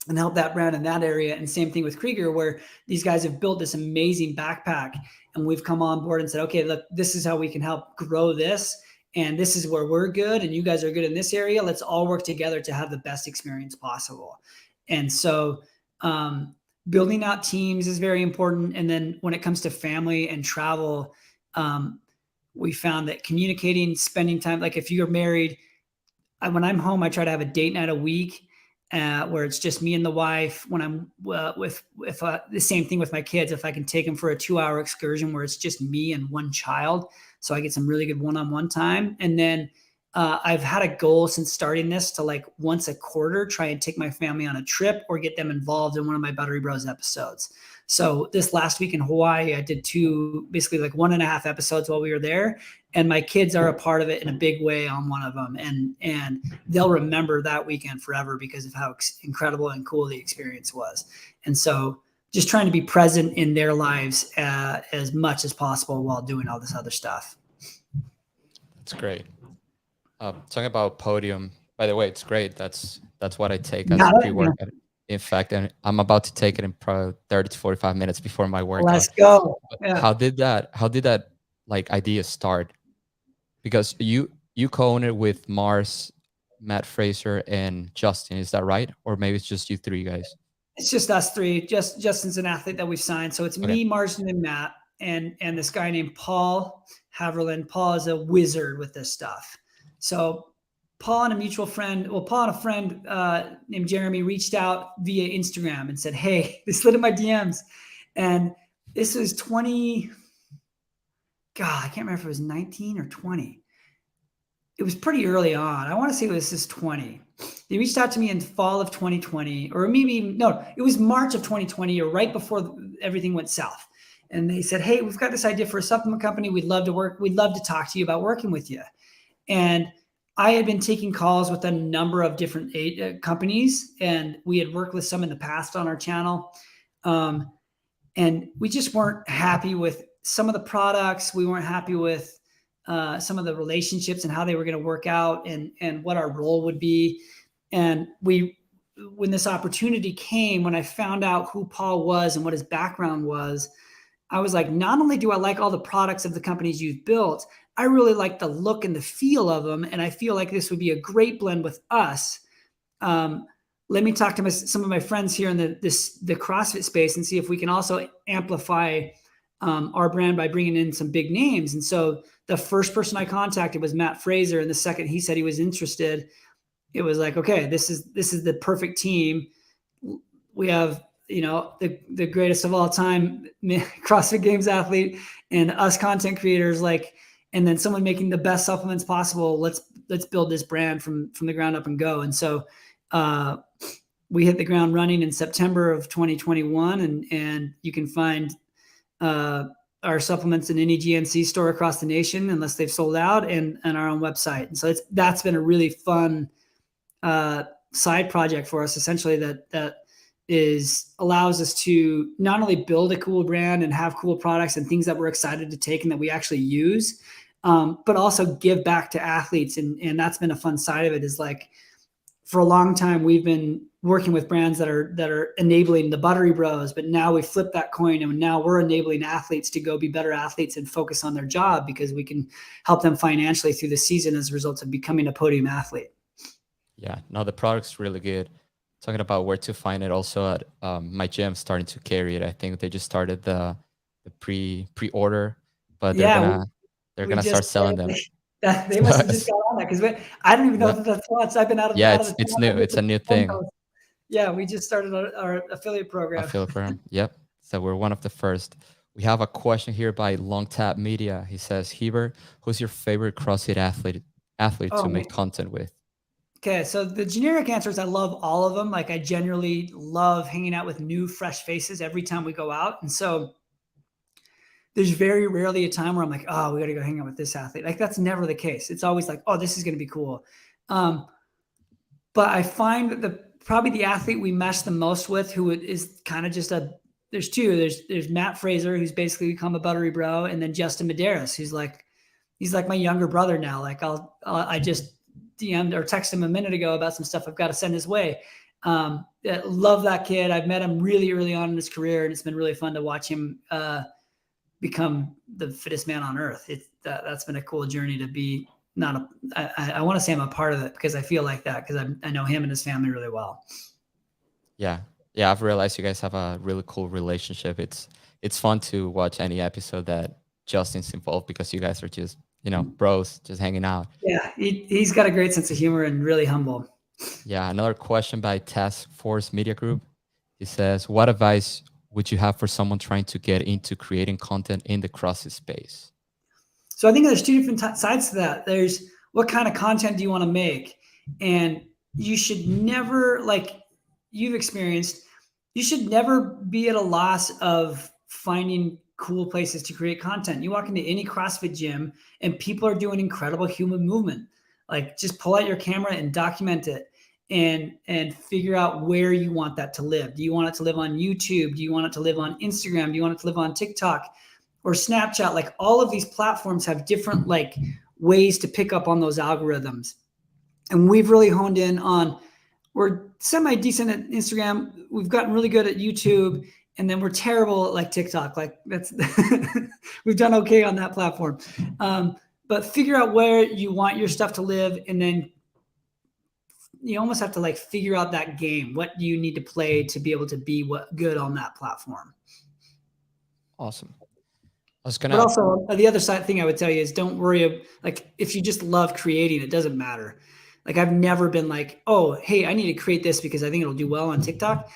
and help that brand in that area. And same thing with Kriger, where these guys have built this amazing backpack and we've come on board and said, okay, look, this is how we can help grow this. And this is where we're good. And you guys are good in this area. Let's all work together to have the best experience possible. And so building out teams is very important. And then when it comes to family and travel, we found that communicating, spending time, like if you're married, when I'm home, I try to have a date night a week where it's just me and the wife. When I'm with the same thing with my kids, if I can take them for a 2-hour excursion where it's just me and one child, so I get some really good one-on-one time. And then I've had a goal since starting this to like once a quarter try and take my family on a trip or get them involved in one of my Buttery Bros episodes. So this last week in Hawaii, I did basically like 1.5 episodes while we were there. And my kids are a part of it in a big way on one of them. And they'll remember that weekend forever because of how incredible and cool the experience was. And so just trying to be present in their lives as much as possible while doing all this other stuff.
That's great. Talking about Podium, by the way, it's great. That's what I take as pre-workout. In fact, and I'm about to take it in probably 30 to 45 minutes before my workout.
Let's go.
Yeah. How did that like idea start? Because you co-own it with Mars, Matt Fraser, and Justin. Is that right? Or maybe it's just you three guys?
It's just us three. Justin's an athlete that we've signed. So it's
Okay.
me, Marsden, and Matt, and this guy named Paul Haverland. Paul is a wizard with this stuff. So Paul and a mutual friend, Paul and a friend named Jeremy reached out via Instagram and said, hey, they slid in my DMs. And this was I can't remember if it was 19 or 20. It was pretty early on. I want to say this is 20. They reached out to me in fall of 2020, or maybe, no, it was March of 2020, or right before everything went south. And they said, hey, we've got this idea for a supplement company. We'd love to talk to you about working with you. And I had been taking calls with a number of different companies, and we had worked with some in the past on our channel. And we just weren't happy with some of the products. We weren't happy with some of the relationships and how they were going to work out, and what our role would be. And when this opportunity came, when I found out who Paul was and what his background was, I was like, not only do I like all the products of the companies you've built, I really like the look and the feel of them. And I feel like this would be a great blend with us. Let me talk to some of my friends here in the CrossFit space and see if we can also amplify our brand by bringing in some big names. And so the first person I contacted was Matt Fraser. And the second he said he was interested, it was like, okay, this is the perfect team. We have, the greatest of all time CrossFit Games athlete, and us content creators, and then someone making the best supplements possible. Let's build this brand from the ground up and go. And so we hit the ground running in September of 2021, and you can find our supplements in any GNC store across the nation, unless they've sold out, and our own website. And so that's been a really fun side project for us, essentially, that allows us to not only build a cool brand and have cool products and things that we're excited to take and that we actually use, but also give back to athletes. And that's been a fun side of it, is like, for a long time, we've been working with brands that are enabling the Buttery Bros, but now we flip that coin, and now we're enabling athletes to go be better athletes and focus on their job, because we can help them financially through the season as a result of becoming a podium athlete.
Yeah, no, the product's really good. Talking about where to find it, also at my gym, starting to carry it. I think they just started the pre-order, but they're gonna start selling them.
They must have just got on that, because I don't even know that that's launched. I've been out of
it's new. It's a new thing.
Yeah, we just started our affiliate program.
Yep. So we're one of the first. We have a question here by Long Tap Media. He says, Heber, who's your favorite CrossFit athlete to make content with?
Okay, so the generic answer is I love all of them. Like, I generally love hanging out with new, fresh faces every time we go out. And so there's very rarely a time where I'm like, oh, we got to go hang out with this athlete. Like, that's never the case. It's always like, oh, this is going to be cool. But I find that probably the athlete we mesh the most with, who is kind of just there's two. There's Matt Fraser, who's basically become a Buttery Bro, and then Justin Medeiros, he's like my younger brother now. Like, I just DM'd or texted him a minute ago about some stuff I've got to send his way. Love that kid. I've met him really early on in his career, and it's been really fun to watch him become the fittest man on earth. That's been a cool journey to be. I want to say I'm a part of it, because I feel like that, because I know him and his family really well.
Yeah. I've realized you guys have a really cool relationship. It's fun to watch any episode that Justin's involved, because you guys are just, bros, just hanging out.
Yeah, he's got a great sense of humor and really humble.
Yeah, another question by Task Force Media Group. He says, what advice would you have for someone trying to get into creating content in the CrossFit space?
So I think there's two different sides to that. There's, what kind of content do you want to make? And you should never, like you've experienced, you should never be at a loss of finding cool places to create content. You walk into any CrossFit gym and people are doing incredible human movement. Like, just pull out your camera and document it, and figure out where you want that to live. Do you want it to live on YouTube? Do you want it to live on Instagram? Do you want it to live on TikTok or Snapchat? Like, all of these platforms have different ways to pick up on those algorithms. And we've really honed in on, we're semi-decent at Instagram. We've gotten really good at YouTube. And then we're terrible at TikTok. That's we've done okay on that platform. But figure out where you want your stuff to live, and then you almost have to like figure out that game. What do you need to play to be able to be good on that platform?
Awesome.
But also the other side thing I would tell you is don't worry. Like if you just love creating, it doesn't matter. Like I've never been like, oh, hey, I need to create this because I think it'll do well on TikTok.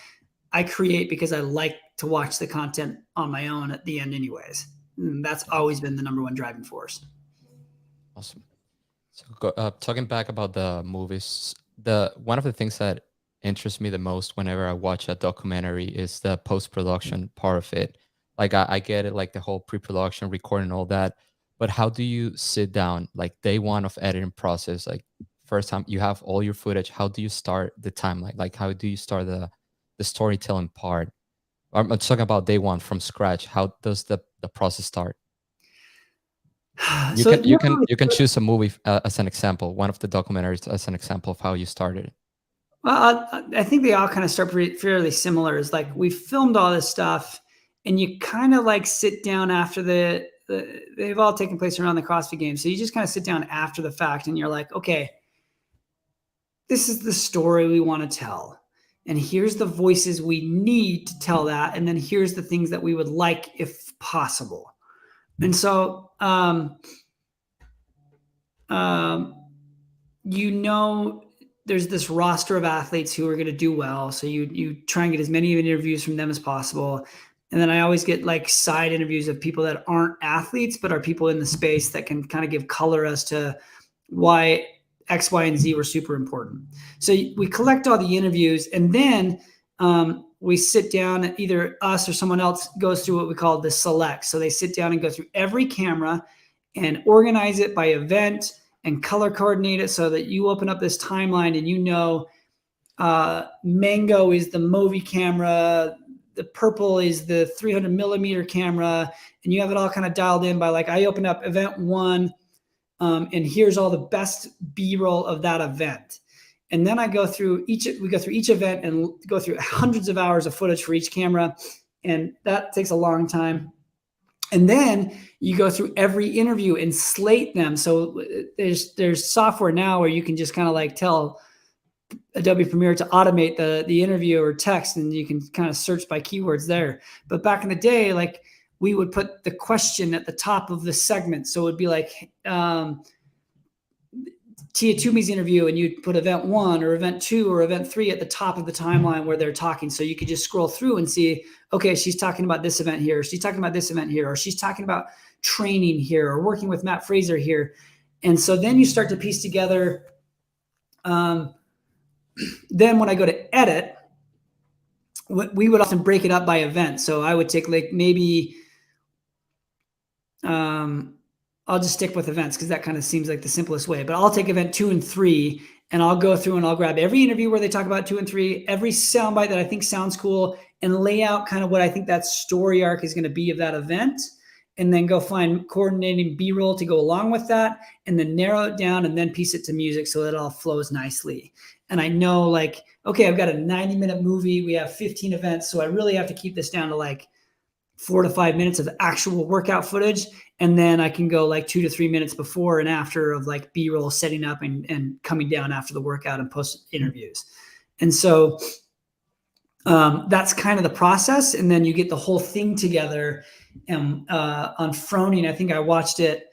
I create because I like to watch the content on my own at the end anyways. And that's always been the number one driving force.
Awesome. So talking back about the movies, one of the things that interests me the most whenever I watch a documentary is the post-production part of it. Like I get it, like the whole pre-production, recording, all that. But how do you sit down, like day one of editing process, like first time you have all your footage, how do you start the timeline? Like how do you start the storytelling part? I'm talking about day one from scratch. How does the process start? You
So
can you can choose a movie as an example, one of the documentaries as an example of how you started.
Well, I think they all kind of start fairly similar. Is like we filmed all this stuff, and you kind of like sit down after they've all taken place around the CrossFit Games. So you just kind of sit down after the fact, and you're like, okay, this is the story we want to tell, and here's the voices we need to tell that, and then here's the things that we would like if possible. And so, there's this roster of athletes who are going to do well. So you try and get as many interviews from them as possible. And then I always get like side interviews of people that aren't athletes, but are people in the space that can kind of give color as to why X, Y, and Z were super important. So we collect all the interviews, and then we sit down, either us or someone else goes through what we call the select. So they sit down and go through every camera and organize it by event and color coordinate it so that you open up this timeline and mango is the Movi camera, the purple is the 300 millimeter camera, and you have it all kind of dialed in by like, I open up event one, and here's all the best B-roll of that event. And then we go through each event and go through hundreds of hours of footage for each camera. And that takes a long time. And then you go through every interview and slate them. So there's software now where you can just kind of like tell Adobe Premiere to automate the interview or text, and you can kind of search by keywords there. But back in the day, like we would put the question at the top of the segment. So it would be like Tia Toomey's interview, and you'd put event one or event two or event three at the top of the timeline where they're talking. So you could just scroll through and see, okay, she's talking about this event here. She's talking about this event here, or she's talking about training here or working with Matt Fraser here. And so then you start to piece together. Then when I go to edit, we would often break it up by event. So I would take like maybe, I'll just stick with events because that kind of seems like the simplest way. But I'll take event 2 and 3, and I'll go through and I'll grab every interview where they talk about 2 and 3, every soundbite that I think sounds cool, and lay out kind of what I think that story arc is going to be of that event, and then go find coordinating B-roll to go along with that, and then narrow it down and then piece it to music so that it all flows nicely. And I know like, okay, I've got a 90-minute movie. We have 15 events. So I really have to keep this down to like 4 to 5 minutes of actual workout footage. And then I can go like 2 to 3 minutes before and after of like B-roll setting up and coming down after the workout and post interviews. And so that's kind of the process. And then you get the whole thing together. And on Froning, I think I watched it.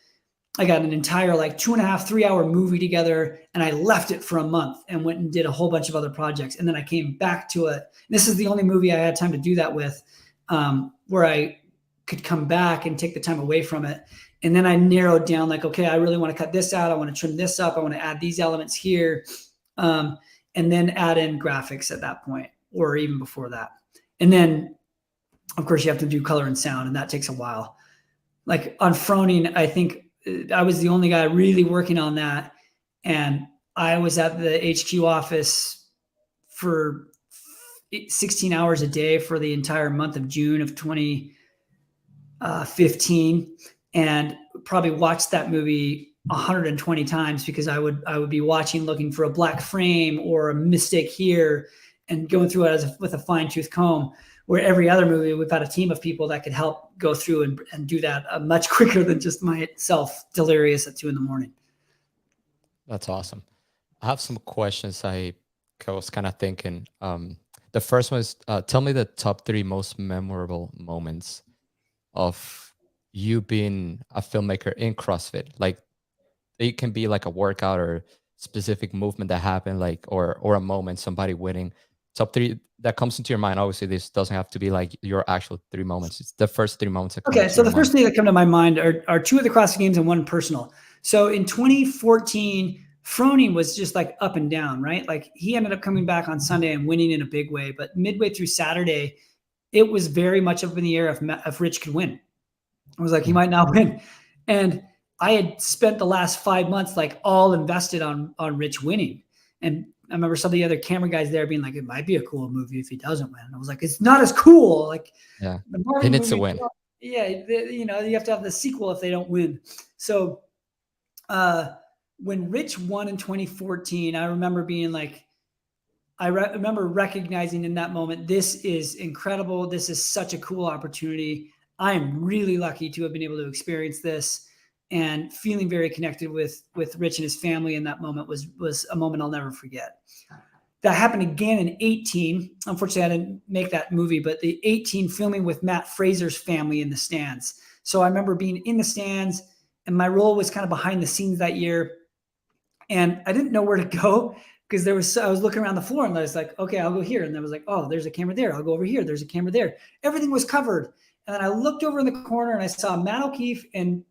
I got an entire like 2.5, 3 hour movie together, and I left it for a month and went and did a whole bunch of other projects. And then I came back to it. This is the only movie I had time to do that with, where I could come back and take the time away from it. And then I narrowed down like, okay, I really want to cut this out. I want to trim this up. I want to add these elements here. And then add in graphics at that point, or even before that. And then of course you have to do color and sound, and that takes a while. Like on Froning, I think I was the only guy really working on that. And I was at the HQ office for 16 hours a day for the entire month of June of 2015, and probably watched that movie 120 times because I would be watching, looking for a black frame or a mistake here, and going through it with a fine tooth comb. Where every other movie, we've had a team of people that could help go through and do that much quicker than just myself delirious at 2 a.m.
That's awesome. I have some questions I was kind of thinking. The first one is tell me the top three most memorable moments of you being a filmmaker in CrossFit. Like it can be like a workout or specific movement that happened, like or a moment, somebody winning. Top three that comes into your mind. Obviously, this doesn't have to be like your actual three moments. It's the first three moments that come
Okay,
into
so
your
the
mind.
first thing that come to my mind are two of the CrossFit Games and one personal. So in 2014, Froning was just like up and down, right? Like he ended up coming back on Sunday and winning in a big way, but midway through Saturday, it was very much up in the air if Rich could win. I was like, he
Mm.
might not win, and I had spent the last 5 months like all invested on Rich winning, and I remember some of the other camera guys there being like, it might be a cool movie if he doesn't win. And I was like, it's not as cool. Like
Yeah,
the
he
Marvel
needs to
movie,
win.
yeah, you know, you have to have the sequel if they don't win. So uh, when Rich won in 2014, I remember being like, remember recognizing in that moment, this is incredible. This is such a cool opportunity. I am really lucky to have been able to experience this, and feeling very connected with Rich and his family in that moment was a moment I'll never forget. That happened again in 18. Unfortunately, I didn't make that movie, but the 18 filming with Matt Fraser's family in the stands. So I remember being in the stands, and my role was kind of behind the scenes that year, and I didn't know where to go because I was looking around the floor and I was like, okay, I'll go here. And I was like, oh, there's a camera there. I'll go over here. There's a camera there. Everything was covered. And then I looked over in the corner and I saw Matt O'Keefe and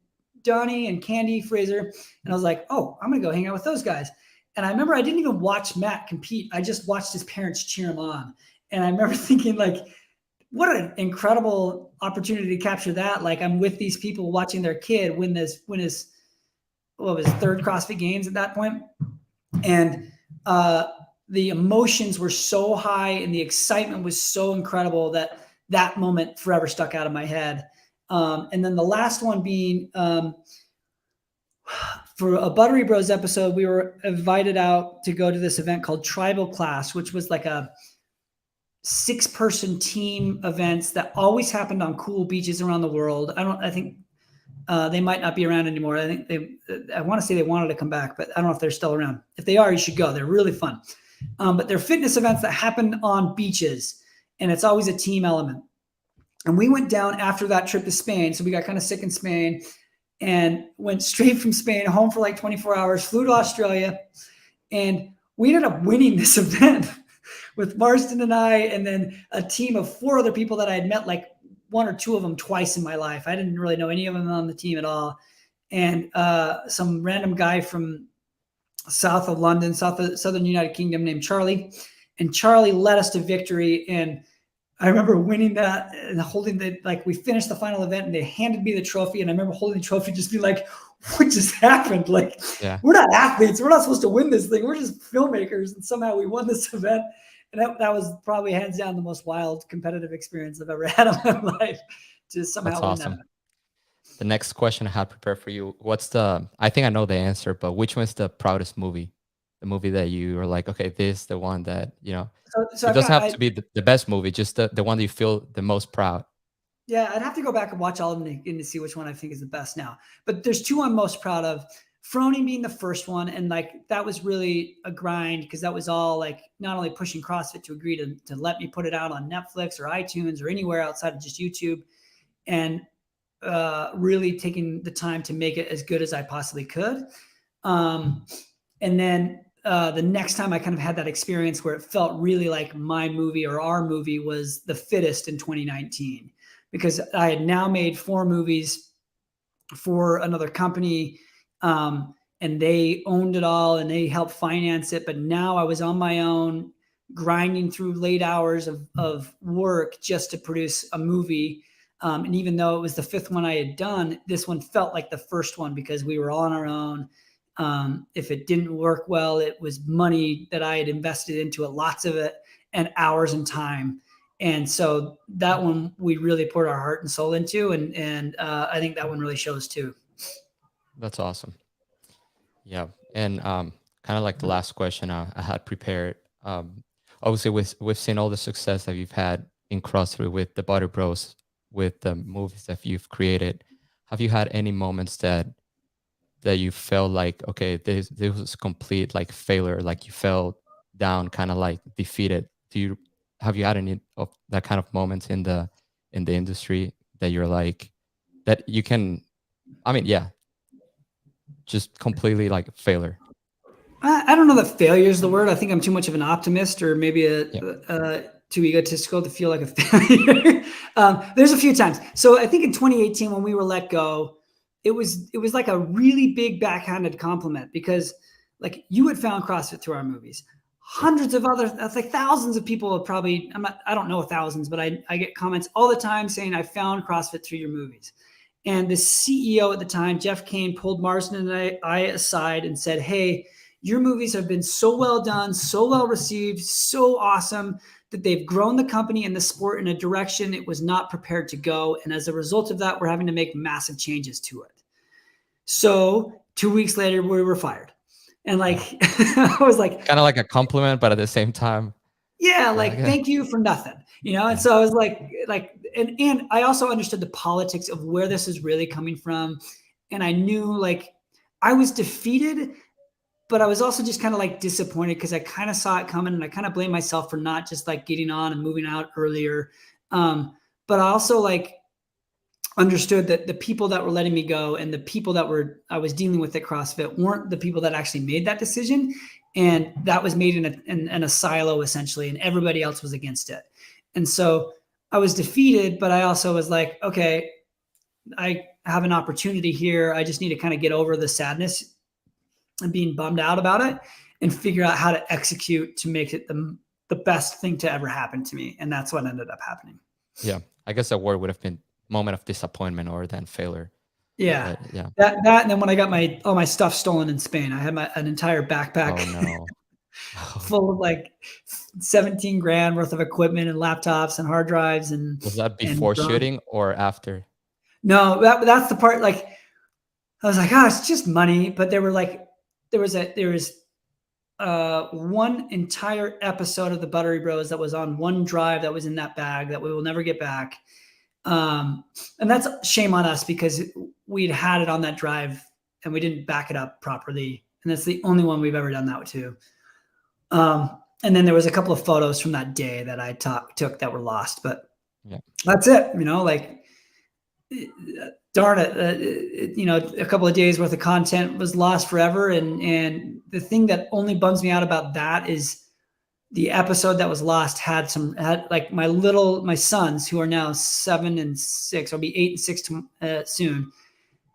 Donnie and Candy Fraser. And I was like, oh, I'm going to go hang out with those guys. And I remember I didn't even watch Matt compete. I just watched his parents cheer him on. And I remember thinking like, what an incredible opportunity to capture that. Like I'm with these people watching their kid win his what was third CrossFit Games at that point, and the emotions were so high and the excitement was so incredible that that moment forever stuck out of my head. And then the last one being for a Buttery Bros episode, we were invited out to go to this event called Tribal Class, which was like a 6-person team events that always happened on cool beaches around the world. I think they might not be around anymore. I think I want to say they wanted to come back, but I don't know if they're still around. If they are, you should go. They're really fun. But they're fitness events that happen on beaches, and it's always a team element. And we went down after that trip to Spain. So we got kind of sick in Spain and went straight from Spain home for like 24 hours, flew to Australia, and we ended up winning this event with Marston and I, and then a team of 4 other people that I had met like one or two of them twice in my life. I didn't really know any of them on the team at all. And some random guy from south of London, southern United Kingdom named Charlie. And Charlie led us to victory. And I remember winning that and holding the, like we finished the final event and they handed me the trophy. And I remember holding the trophy, just be like, what just happened? Like,
Yeah,
we're not athletes. We're not supposed to win this thing. We're just filmmakers. And somehow we won this event. And that was probably hands down the most wild competitive experience I've ever had in my life, to
that's
somehow win that
awesome.
event.
The next question I had prepared for you. What's the? I think I know the answer, but which one's the proudest movie? The movie that you are like, okay, this is the one that you know.
So
It
I've
doesn't
got,
have to be the best movie, just the one that you feel the most proud.
yeah, I'd have to go back and watch all of them to see which one I think is the best now. But there's two I'm most proud of. Froning being the first one, and like that was really a grind because that was all like not only pushing CrossFit to agree to let me put it out on Netflix or iTunes or anywhere outside of just YouTube, and really taking the time to make it as good as I possibly could. Um, and then the next time I kind of had that experience where it felt really like my movie or our movie was The Fittest in 2019, because I had now made 4 movies for another company, and they owned it all and they helped finance it. But now I was on my own, grinding through late hours of work just to produce a movie. And even though it was the 5th one I had done, this one felt like the first one because we were on our own. If it didn't work well, it was money that I had invested into it, lots of it, and hours and time. And so that one we really poured our heart and soul into, and I think that one really shows too.
That's awesome. Yeah, and kind of like the last question I had prepared. Obviously, we've seen all the success that you've had in CrossFit with the Buttery Bros, with the movies that you've created. Have you had any moments that that you felt like, okay, this was complete like failure, like you felt down, kind of like defeated? Have you had any of that kind of moments in the industry that you're like, that you can, I mean, yeah, just completely like failure?
I don't know that failure is the word. I think I'm too much of an optimist, or maybe
Yeah.
too egotistical to feel like a failure. There's a few times. So I think in 2018 when we were let go, it was like a really big backhanded compliment, because like you had found CrossFit through our movies. Hundreds of other, that's like thousands of people have probably, I don't know thousands, but I get comments all the time saying I found CrossFit through your movies. And the CEO at the time, Jeff Kane, pulled Marsden and I aside and said, "Hey, your movies have been so well done, so well received, so awesome that they've grown the company and the sport in a direction it was not prepared to go. And as a result of that, we're having to make massive changes to it." So 2 weeks later, we were fired. And like,
Yeah.
I was like,
Kind of like a compliment, but at the same time,
yeah,
you're like,
like, thank you for nothing, you know? And
yeah,
so I was and I also understood the politics of where this is really coming from. And I knew like I was defeated, but I was also just kind of like disappointed because I kind of saw it coming, and I kind of blame myself for not just like getting on and moving out earlier. But I also like understood that the people that were letting me go and the people that I was dealing with at CrossFit weren't the people that actually made that decision. And that was made in a silo essentially, and everybody else was against it. And so I was defeated, but I also was like, okay, I have an opportunity here. I just need to kind of get over the sadness and being bummed out about it and figure out how to execute to make it the best thing to ever happen to me. And that's what ended up happening.
yeah. I guess the word would have been moment of disappointment or then failure.
Yeah.
But yeah.
That and then when I got all my stuff stolen in Spain, I had an entire backpack
Oh no.
full of like 17 grand worth of equipment and laptops and hard drives
Was that
and
before
drone.
shooting or after?
No, that's the part. Like I was like, oh, it's just money. But there was one entire episode of the Buttery Bros that was on one drive that was in that bag that we will never get back. And that's shame on us because we'd had it on that drive and we didn't back it up properly. And that's the only one we've ever done that to. And then there was a couple of photos from that day that I took that were lost, but
Yeah.
that's it, like, darn it, a couple of days worth of content was lost forever. And the thing that only bums me out about that is the episode that was lost had like my sons, who are now 7 and 6, I'll be 8 and 6 soon.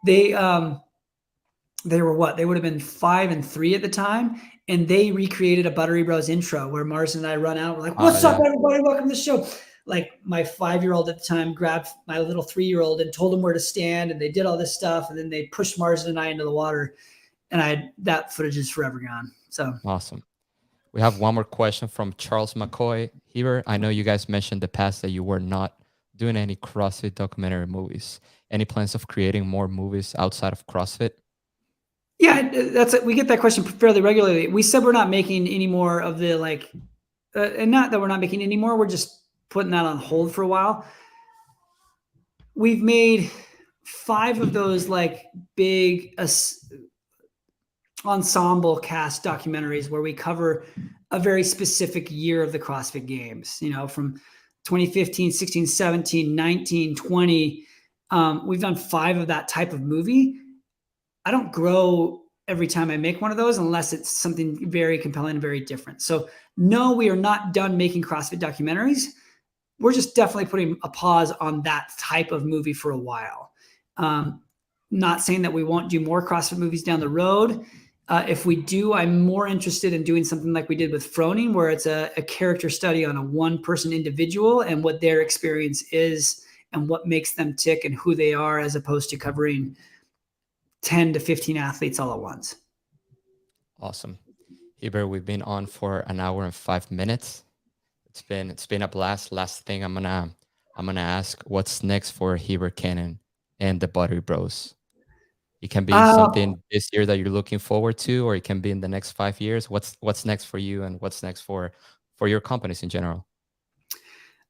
They were what? They would have been 5 and 3 at the time. And they recreated a Buttery Bros intro where Mars and I run out. We're like, "What's up, everybody? Welcome to the show." Like my 5-year-old at the time grabbed my little 3-year-old and told him where to stand. And they did all this stuff. And then they pushed Mars and I into the water. And that footage is forever gone. So
Awesome. We have one more question from Charles McCoy. Heber, I know you guys mentioned in the past that you were not doing any CrossFit documentary movies. Any plans of creating more movies outside of CrossFit?
yeah, that's it. We get that question fairly regularly. We said we're not making any more of the and not that we're not making any more. We're just putting that on hold for a while. We've made 5 of those like big ensemble cast documentaries where we cover a very specific year of the CrossFit Games, from 2015, 16, 17, 19, 20. We've done 5 of that type of movie. I don't grow every time I make one of those unless it's something very compelling and very different. So no, we are not done making CrossFit documentaries. We're just definitely putting a pause on that type of movie for a while. Not saying that we won't do more CrossFit movies down the road. If we do, I'm more interested in doing something like we did with Froning, where it's a character study on a one-person individual and what their experience is and what makes them tick and who they are, as opposed to covering 10 to 15 athletes all at once.
Awesome. Heber, we've been on for an hour and 5 minutes. It's been a blast. Last thing I'm gonna ask, what's next for Heber Cannon and the Buttery Bros? It can be something this year that you're looking forward to, or it can be in the next 5 years. What's next for you, and what's next for your companies in general?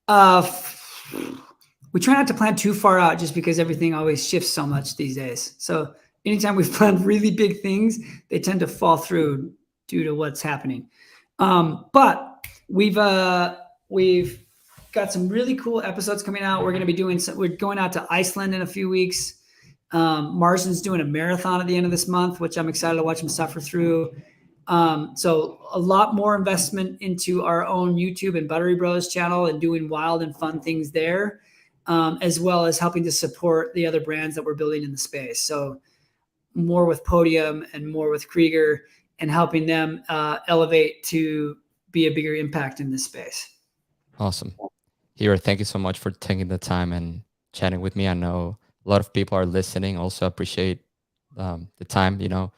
We try not to plan too far out just because everything always shifts so much these days. So anytime we've planned really big things, they tend to fall through due to what's happening. But we've got some really cool episodes coming out. We're going to be we're going out to Iceland in a few weeks. Marsden's doing a marathon at the end of this month, which I'm excited to watch him suffer through. So a lot more investment into our own YouTube and Buttery Bros channel and doing wild and fun things there, as well as helping to support the other brands that we're building in the space. So more with Podium and more with Kriger, and helping them elevate to be a bigger impact in this space.
Awesome. Heber, thank you so much for taking the time and chatting with me. I know a lot of people are listening. Also appreciate the time. You know,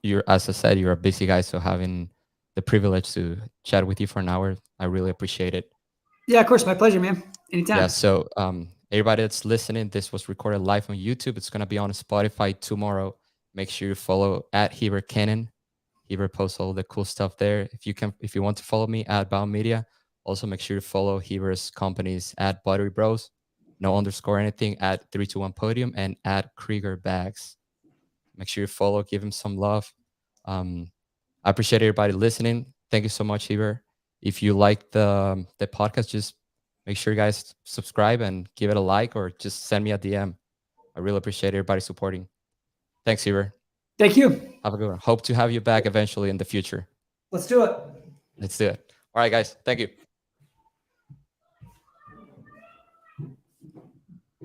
you're, as I said, you're a busy guy, so having the privilege to chat with you for an hour, I really appreciate it.
Yeah, of course, my pleasure, man. Anytime.
Yeah. So everybody that's listening, this was recorded live on YouTube. It's gonna be on Spotify tomorrow. Make sure you follow at Heber Cannon. Heber posts all the cool stuff there. If you want to follow me at Bound Media, also make sure to follow Heber's companies at Buttery Bros, no underscore anything, at 321 Podium, and at Kriger Bags. Make sure you follow, give him some love. I appreciate everybody listening. Thank you so much, Heber. If you like the podcast, just make sure you guys subscribe and give it a like, or just send me a DM. I really appreciate everybody supporting. Thanks, Heber.
Thank you.
Have a good one. Hope to have you back eventually in the future.
Let's do it.
Let's do it. All right, guys. Thank you.